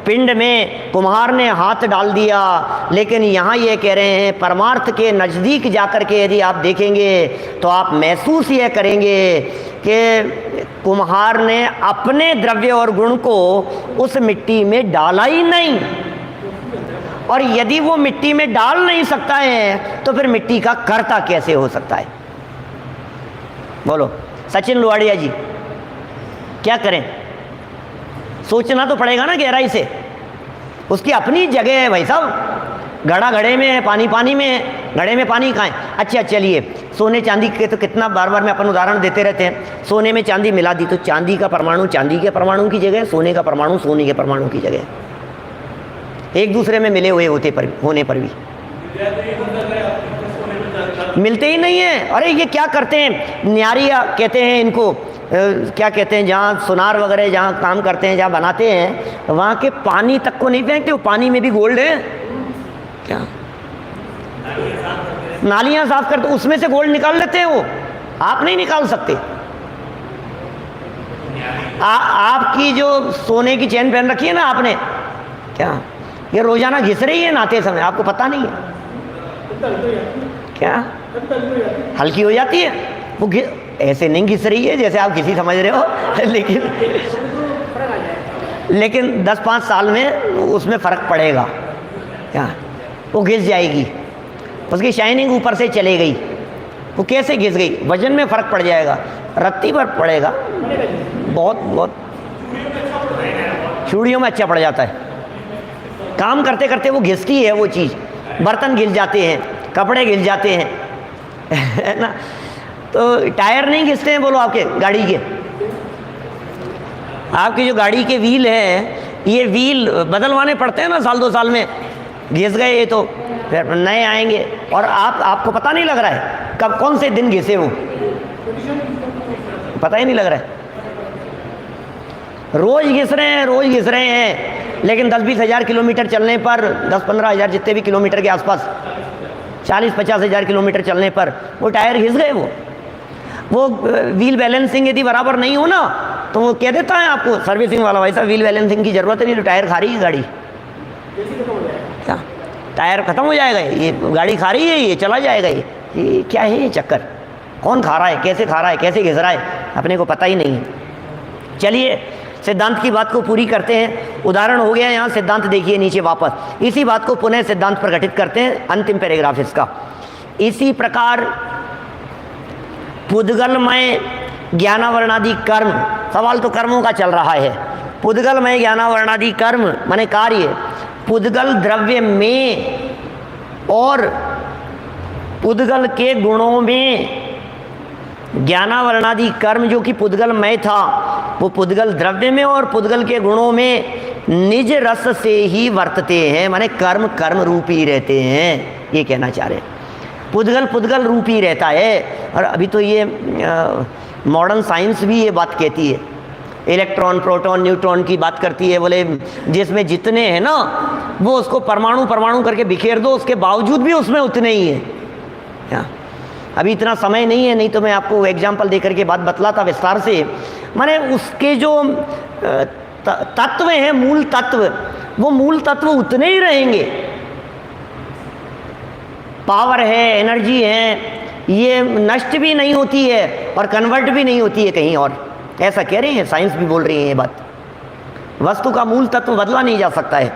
पिंड में कुम्हार ने हाथ डाल दिया, लेकिन यहाँ ये कह रहे हैं परमार्थ के नज़दीक जाकर के यदि आप देखेंगे तो आप महसूस ये करेंगे कि कुम्हार ने अपने द्रव्य और गुण को उस मिट्टी में डाला ही नहीं, और यदि वो मिट्टी में डाल नहीं सकता है तो फिर मिट्टी का कर्ता कैसे हो सकता है? बोलो सचिन लुवाड़िया जी, क्या करें? सोचना तो पड़ेगा ना गहराई से। उसकी अपनी जगह है भाई साहब, घड़ा घड़े में है, पानी पानी में है, घड़े में पानी कहाँ है? अच्छा चलिए, सोने चांदी के तो कितना बार बार मैं अपन उदाहरण देते रहते हैं। सोने में चांदी मिला दी तो चांदी का परमाणु चांदी के परमाणु की जगह, सोने का परमाणु सोने के परमाणु की जगह, एक दूसरे में मिले हुए होने पर भी मिलते ही नहीं है। अरे ये क्या करते हैं, न्यारिया कहते हैं इनको, क्या कहते हैं, जहाँ सुनार वगैरह जहाँ काम करते हैं, जहाँ बनाते हैं, वहाँ के पानी तक को नहीं फेंकते, वो पानी में भी गोल्ड है क्या? नालियाँ साफ करते, उसमें से गोल्ड निकाल लेते हैं वो, आप नहीं निकाल सकते। आपकी जो सोने की चेन पहन रखी है ना आपने, क्या ये रोजाना घिस रही है नहाते समय, आपको पता नहीं है क्या? हल्की हो जाती है वो, ऐसे नहीं घिस रही है जैसे आप किसी समझ रहे हो, लेकिन 10-5 साल में उसमें फ़र्क पड़ेगा क्या? वो घिस जाएगी, उसकी शाइनिंग ऊपर से चले गई, वो कैसे घिस गई? वजन में फ़र्क पड़ जाएगा, रत्ती पर पड़ेगा, बहुत बहुत चूड़ियों में अच्छा पड़ जाता है। काम करते करते वो घिसती है वो चीज़, बर्तन घिस जाते हैं, कपड़े घिस जाते हैं, है ना? तो टायर नहीं घिसते हैं बोलो आपके गाड़ी के? आपकी जो गाड़ी के व्हील हैं, ये व्हील बदलवाने पड़ते हैं ना साल 2 साल में, घिस गए ये तो फिर नए आएंगे, और आपको पता नहीं लग रहा है कब कौन से दिन घिसे हो, पता ही नहीं लग रहा है। रोज घिस रहे हैं, लेकिन 10-20 हज़ार किलोमीटर चलने पर, 10-15 हज़ार जितने भी किलोमीटर के आसपास, 40-50 हज़ार किलोमीटर चलने पर वो टायर घिस गए। वो व्हील बैलेंसिंग यदि बराबर नहीं हो ना तो वो कह देता है आपको सर्विसिंग वाला, भाई साहब व्हील बैलेंसिंग की ज़रूरत नहीं, तो टायर खा रही है गाड़ी, क्या टायर ख़त्म हो जाएगा, ये गाड़ी खा रही है, ये चला जाएगा, ये क्या है ये चक्कर? कौन खा रहा है, कैसे खा रहा है, कैसे घिस रहा है, अपने को पता ही नहीं है। चलिए सिद्धांत की बात को पूरी करते हैं। उदाहरण हो गया यहाँ, सिद्धांत देखिए नीचे वापस, इसी बात को पुनः सिद्धांत प्रकटित करते हैं, अंतिम पैराग्राफ इसका। इसी प्रकार पुद्गलमय ज्ञानावरणादि कर्म, सवाल तो कर्मों का चल रहा है। पुद्गल में ज्ञानावरणादि कर्म माने कार्य, पुद्गल द्रव्य में और पुद्गल के गुणों में। ज्ञानावरणादि कर्म जो कि पुद्गल में था वो पुद्गल द्रव्य में और पुद्गल के गुणों में निज रस से ही वर्तते हैं, माने कर्म कर्म रूपी रहते हैं, ये कहना चाह रहे हैं। पुद्गल पुद्गल रूपी रहता है। और अभी तो ये मॉडर्न साइंस भी ये बात कहती है, इलेक्ट्रॉन प्रोटॉन न्यूट्रॉन की बात करती है, बोले जिसमें जितने हैं ना वो उसको परमाणु परमाणु करके बिखेर दो, उसके बावजूद भी उसमें उतने ही है। क्या अभी इतना समय नहीं है, नहीं तो मैं आपको एग्जाम्पल दे करके बात बतलाता विस्तार से। माने उसके जो तत्व हैं, मूल तत्व, वो मूल तत्व उतने ही रहेंगे। पावर है, एनर्जी है, ये नष्ट भी नहीं होती है और कन्वर्ट भी नहीं होती है कहीं और, ऐसा कह रहे हैं, साइंस भी बोल रही है ये बात। वस्तु का मूल तत्व बदला नहीं जा सकता है।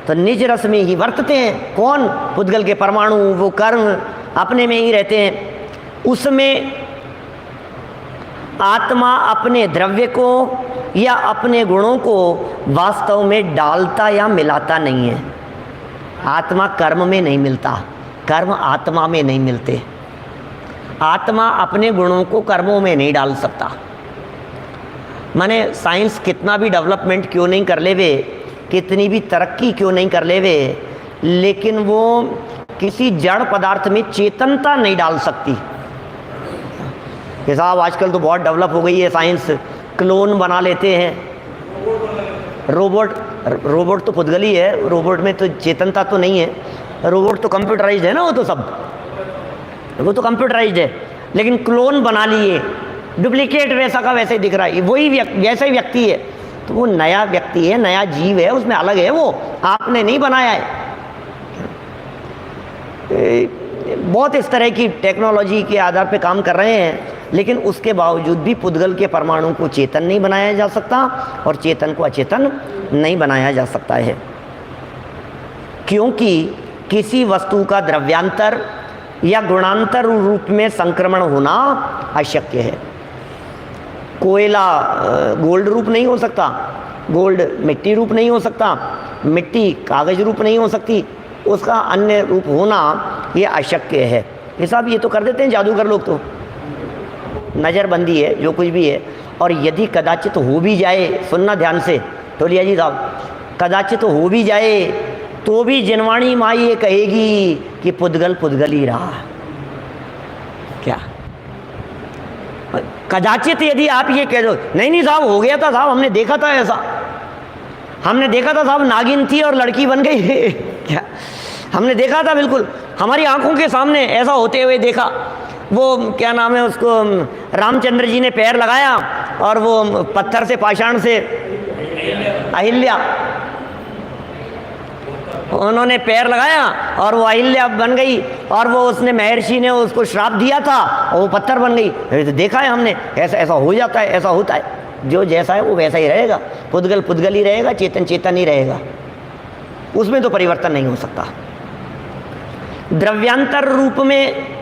तो निज रस में ही वर्तते हैं। कौन? पुद्गल के परमाणु, वो कर्म अपने में ही रहते हैं। उसमें आत्मा अपने द्रव्य को या अपने गुणों को वास्तव में डालता या मिलाता नहीं है। आत्मा कर्म में नहीं मिलता, कर्म आत्मा में नहीं मिलते। आत्मा अपने गुणों को कर्मों में नहीं डाल सकता। माने साइंस कितना भी डेवलपमेंट क्यों नहीं कर लेवे, कितनी भी तरक्की क्यों नहीं कर लेवे, लेकिन वो किसी जड़ पदार्थ में चेतनता नहीं डाल सकती। ये साहब आजकल तो बहुत डेवलप हो गई है साइंस, क्लोन बना लेते हैं। रोबोट तो पुद्गली है, रोबोट में तो चेतनता तो नहीं है। रोबोट तो कंप्यूटराइज्ड है ना, वो तो सब, वो तो कंप्यूटराइज्ड है, लेकिन क्लोन बना लिए, डुप्लीकेट वैसा का वैसे ही दिख रहा है, वही वैसा ही व्यक्ति है। तो वो नया व्यक्ति है, नया जीव है, उसमें अलग है, वो आपने नहीं बनाया है। बहुत इस तरह की टेक्नोलॉजी के आधार पे काम कर रहे हैं, लेकिन उसके बावजूद भी पुद्गल के परमाणु को चेतन नहीं बनाया जा सकता और चेतन को अचेतन नहीं बनाया जा सकता है, क्योंकि किसी वस्तु का द्रव्यांतर या गुणांतर रूप में संक्रमण होना अशक्य है। कोयला गोल्ड रूप नहीं हो सकता, गोल्ड मिट्टी रूप नहीं हो सकता, मिट्टी कागज रूप नहीं हो सकती, उसका अन्य रूप होना ये अशक्य है। ये सब ये तो कर देते हैं जादूगर लोग, तो नज़रबंदी है, जो कुछ भी है। और यदि कदाचित हो भी जाए, सुनना ध्यान से तोलिया जी साहब, कदाचित हो भी जाए तो भी जिनवाणी माँ ये कहेगी कि पुद्गल पुद्गल ही रहा। क्या कदाचित यदि आप ये कह दो नहीं साहब हो गया था साहब, हमने देखा था ऐसा, हमने देखा था साहब नागिन थी और लड़की बन गई क्या हमने देखा था, बिल्कुल हमारी आंखों के सामने ऐसा होते हुए देखा। वो क्या नाम है उसको, रामचंद्र जी ने पैर लगाया और वो पत्थर से, पाषाण से, अहिल्या, उन्होंने पैर लगाया और वो अहिल्या बन गई, और वो उसने महर्षि ने उसको श्राप दिया था और वो पत्थर बन गई। तो देखा है हमने, ऐसा ऐसा हो जाता है, ऐसा होता है। जो जैसा है वो वैसा ही रहेगा, पुद्गल पुद्गल ही रहेगा, चेतन चेतन ही रहेगा, उसमें तो परिवर्तन नहीं हो सकता। द्रव्यांतर रूप में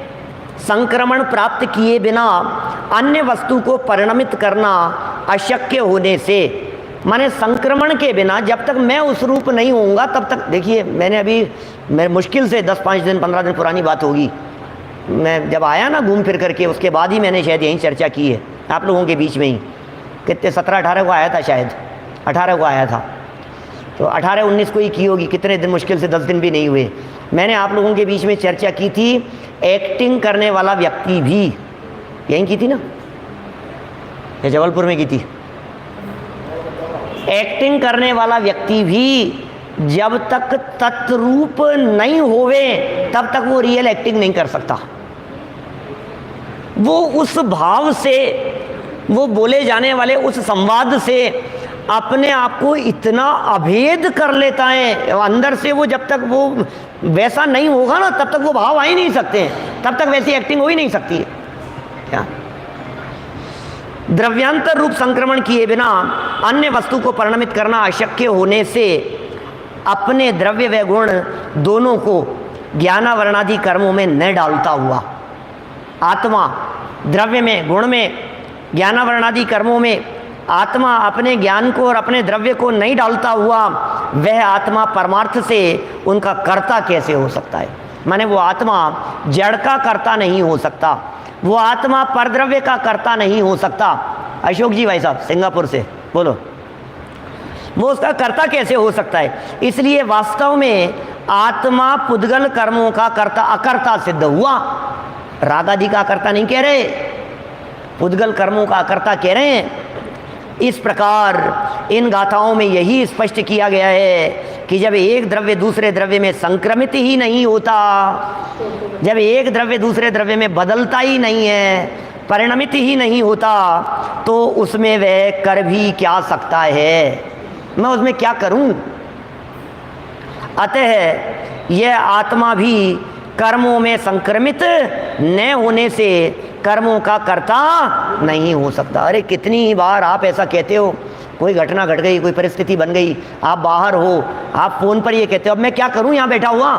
संक्रमण प्राप्त किए बिना अन्य वस्तु को परिणमित करना अशक्य होने से, माने संक्रमण के बिना जब तक मैं उस रूप नहीं होऊंगा तब तक, देखिए मैंने अभी, मैं मुश्किल से 10-5 दिन 15 दिन पुरानी बात होगी, मैं जब आया ना घूम फिर करके, उसके बाद ही मैंने शायद यहीं चर्चा की है आप लोगों के बीच में ही। कितने 17-18 को आया था, शायद 18 को आया था, तो 18-19 को ही की होगी, कितने दिन, मुश्किल से 10 दिन भी नहीं हुए। मैंने आप लोगों के बीच में चर्चा की थी, एक्टिंग करने वाला व्यक्ति भी, यहीं की थी ना, या जबलपुर में की थी, एक्टिंग करने वाला व्यक्ति भी जब तक तत्रूप नहीं होवे तब तक वो रियल एक्टिंग नहीं कर सकता। वो उस भाव से, वो बोले जाने वाले उस संवाद से अपने आप को इतना अभेद कर लेता है अंदर से, वो जब तक वो वैसा नहीं होगा ना तब तक वो भाव आ ही नहीं सकते हैं, तब तक वैसी एक्टिंग हो ही नहीं सकती है। क्या द्रव्यांतर रूप संक्रमण किए बिना अन्य वस्तु को परिणमित करना अशक्य होने से अपने द्रव्य व गुण दोनों को ज्ञानावरणादि कर्मों में न डालता हुआ आत्मा द्रव्य में, गुण में ज्ञानावरणादि कर्मों में आत्मा अपने ज्ञान को और अपने द्रव्य को नहीं डालता हुआ वह आत्मा परमार्थ से उनका कर्ता कैसे हो सकता है? माने वो आत्मा जड़ का कर्ता नहीं हो सकता, वो आत्मा परद्रव्य का कर्ता नहीं हो सकता। अशोक जी भाई साहब सिंगापुर से बोलो, वो उसका कर्ता कैसे हो सकता है? इसलिए वास्तव में आत्मा पुद्गल कर्मों का कर्ता अकर्ता सिद्ध हुआ। राग आदि का कर्ता नहीं कह रहे, पुद्गल कर्मों का कर्ता कह रहे हैं। इस प्रकार इन गाथाओं में यही स्पष्ट किया गया है कि जब एक द्रव्य दूसरे द्रव्य में संक्रमित ही नहीं होता, जब एक द्रव्य दूसरे द्रव्य में बदलता ही नहीं है, परिणमित ही नहीं होता, तो उसमें वह कर भी क्या सकता है? मैं उसमें क्या करूं? अतः यह आत्मा भी कर्मों में संक्रमित न होने से कर्मों का कर्ता नहीं हो सकता। अरे कितनी ही बार आप ऐसा कहते हो, कोई घटना घट गई, कोई परिस्थिति बन गई, आप बाहर हो, आप फ़ोन पर ये कहते हो अब मैं क्या करूं यहाँ बैठा हुआ,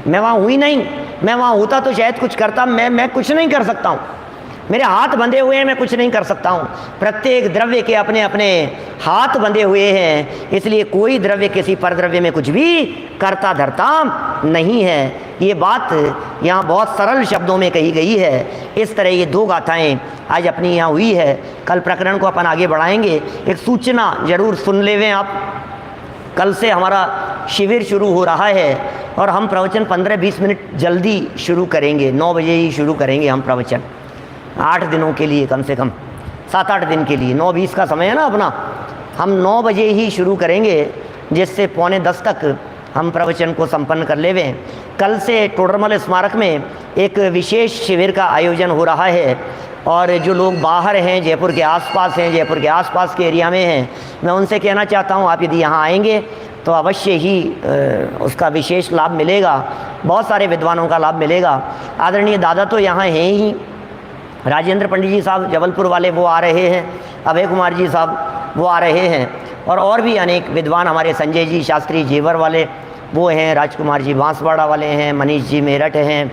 मैं वहाँ हुई नहीं, मैं वहाँ होता तो शायद कुछ करता, मैं कुछ नहीं कर सकता हूँ, मेरे हाथ बंधे हुए हैं, मैं कुछ नहीं कर सकता हूँ। प्रत्येक द्रव्य के अपने अपने हाथ बंधे हुए हैं, इसलिए कोई द्रव्य किसी परद्रव्य में कुछ भी करता धरता नहीं है। ये बात यहाँ बहुत सरल शब्दों में कही गई है। इस तरह ये दो गाथाएं आज अपनी यहाँ हुई है। कल प्रकरण को अपन आगे बढ़ाएंगे। एक सूचना जरूर सुन लेवें आप, कल से हमारा शिविर शुरू हो रहा है और हम प्रवचन 15-20 मिनट जल्दी शुरू करेंगे। 9 बजे ही शुरू करेंगे हम प्रवचन, 8 दिनों के लिए, कम से कम 7-8 दिन के लिए। 9:20 का समय है ना अपना, हम 9 बजे ही शुरू करेंगे, जिससे 9:45 तक हम प्रवचन को संपन्न कर लेवें। कल से टोडरमल स्मारक में एक विशेष शिविर का आयोजन हो रहा है और जो लोग बाहर हैं, जयपुर के आसपास हैं, जयपुर के आसपास के एरिया में हैं, मैं उनसे कहना चाहता हूँ आप यदि यहाँ आएंगे तो अवश्य ही उसका विशेष लाभ मिलेगा, बहुत सारे विद्वानों का लाभ मिलेगा। आदरणीय दादा तो यहाँ हैं ही, राजेंद्र पंडित जी साहब जबलपुर वाले वो आ रहे हैं, अभय कुमार जी साहब वो आ रहे हैं, और भी अनेक विद्वान हमारे, संजय जी शास्त्री जेवर वाले वो हैं, राजकुमार जी बांसवाड़ा वाले हैं, मनीष जी मेरठ हैं,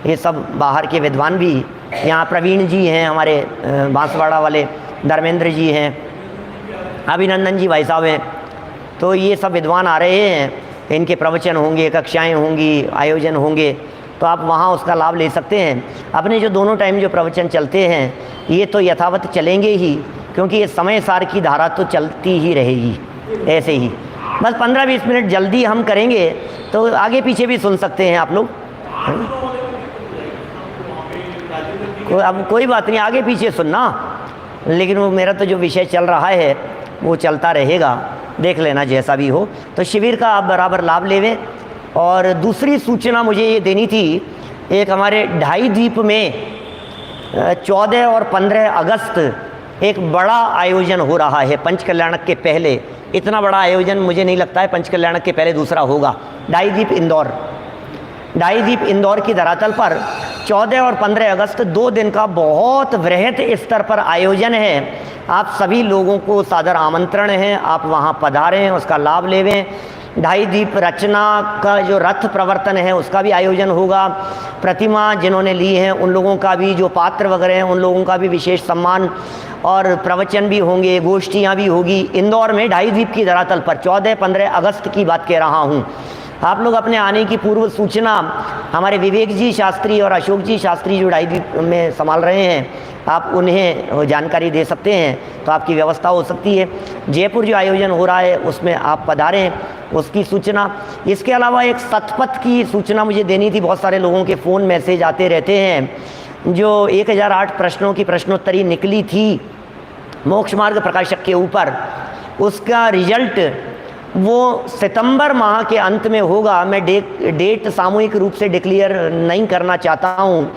ये सब बाहर के विद्वान भी। यहाँ प्रवीण जी हैं हमारे बांसवाड़ा वाले, धर्मेंद्र जी हैं, अभिनंदन जी भाई साहब हैं। तो ये सब विद्वान आ रहे हैं, इनके प्रवचन होंगे, कक्षाएँ होंगी, आयोजन होंगे, तो आप वहाँ उसका लाभ ले सकते हैं। अपने जो दोनों टाइम जो प्रवचन चलते हैं ये तो यथावत चलेंगे ही, क्योंकि ये समय सार की धारा तो चलती ही रहेगी ऐसे ही। बस 15-20 मिनट जल्दी हम करेंगे तो आगे पीछे भी सुन सकते हैं आप लोग। अब कोई बात नहीं, आगे पीछे सुनना, लेकिन वो मेरा तो जो विषय चल रहा है वो चलता रहेगा, देख लेना जैसा भी हो। तो शिविर का आप बराबर लाभ लेवें। और दूसरी सूचना मुझे ये देनी थी, एक हमारे ढाई द्वीप में 14 और 15 अगस्त एक बड़ा आयोजन हो रहा है पंचकल्याणक के पहले। इतना बड़ा आयोजन मुझे नहीं लगता है पंचकल्याणक के पहले दूसरा होगा। ढाई द्वीप इंदौर की धरातल पर 14 और 15 अगस्त 2 दिन का बहुत वृहत स्तर पर आयोजन है। आप सभी लोगों को सादर आमंत्रण है, आप वहाँ पधारें, उसका लाभ लेवें। ढाई द्वीप रचना का जो रथ प्रवर्तन है उसका भी आयोजन होगा। प्रतिमा जिन्होंने ली है उन लोगों का भी, जो पात्र वगैरह हैं उन लोगों का भी विशेष सम्मान, और प्रवचन भी होंगे, गोष्ठियाँ भी होगी इंदौर में ढाई द्वीप की धरातल पर। 14-15 अगस्त की बात कह रहा हूँ। आप लोग अपने आने की पूर्व सूचना हमारे विवेक जी शास्त्री और अशोक जी शास्त्री जो ढाई द्वीप में संभाल रहे हैं, आप उन्हें जानकारी दे सकते हैं, तो आपकी व्यवस्था हो सकती है। जयपुर जो आयोजन हो रहा है उसमें आप पधारें, उसकी सूचना। इसके अलावा एक सतपथ की सूचना मुझे देनी थी। बहुत सारे लोगों के फ़ोन मैसेज आते रहते हैं। जो 1008 प्रश्नों की प्रश्नोत्तरी निकली थी मोक्ष मार्ग प्रकाशक के ऊपर, उसका रिजल्ट वो सितंबर माह के अंत में होगा। मैं डेट सामूहिक रूप से डिक्लेयर नहीं करना चाहता हूँ,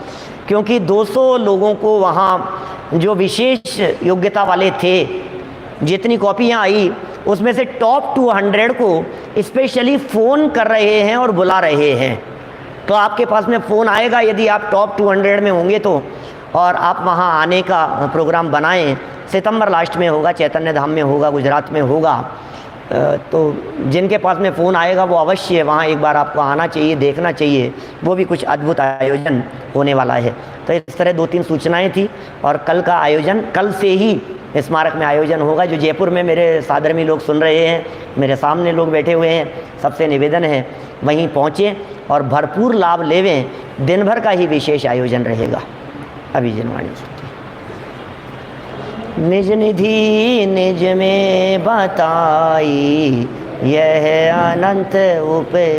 क्योंकि 200 लोगों को वहाँ जो विशेष योग्यता वाले थे, जितनी कॉपियाँ आई उसमें से टॉप 200 को स्पेशली फ़ोन कर रहे हैं और बुला रहे हैं। तो आपके पास में फ़ोन आएगा यदि आप टॉप 200 में होंगे तो, और आप वहाँ आने का प्रोग्राम बनाएं। सितंबर लास्ट में होगा, चैतन्य धाम में होगा, गुजरात में होगा। तो जिनके पास में फ़ोन आएगा वो अवश्य वहाँ एक बार आपको आना चाहिए, देखना चाहिए। वो भी कुछ अद्भुत आयोजन होने वाला है। तो इस तरह 2-3 सूचनाएं थी। और कल का आयोजन, कल से ही स्मारक में आयोजन होगा। जो जयपुर में मेरे साधर्मी लोग सुन रहे हैं, मेरे सामने लोग बैठे हुए हैं, सबसे निवेदन है वहीं पहुँचें और भरपूर लाभ लेवें। दिन भर का ही विशेष आयोजन रहेगा। अभी जनवाणी निज निधि निज में बताई, यह अनंत उप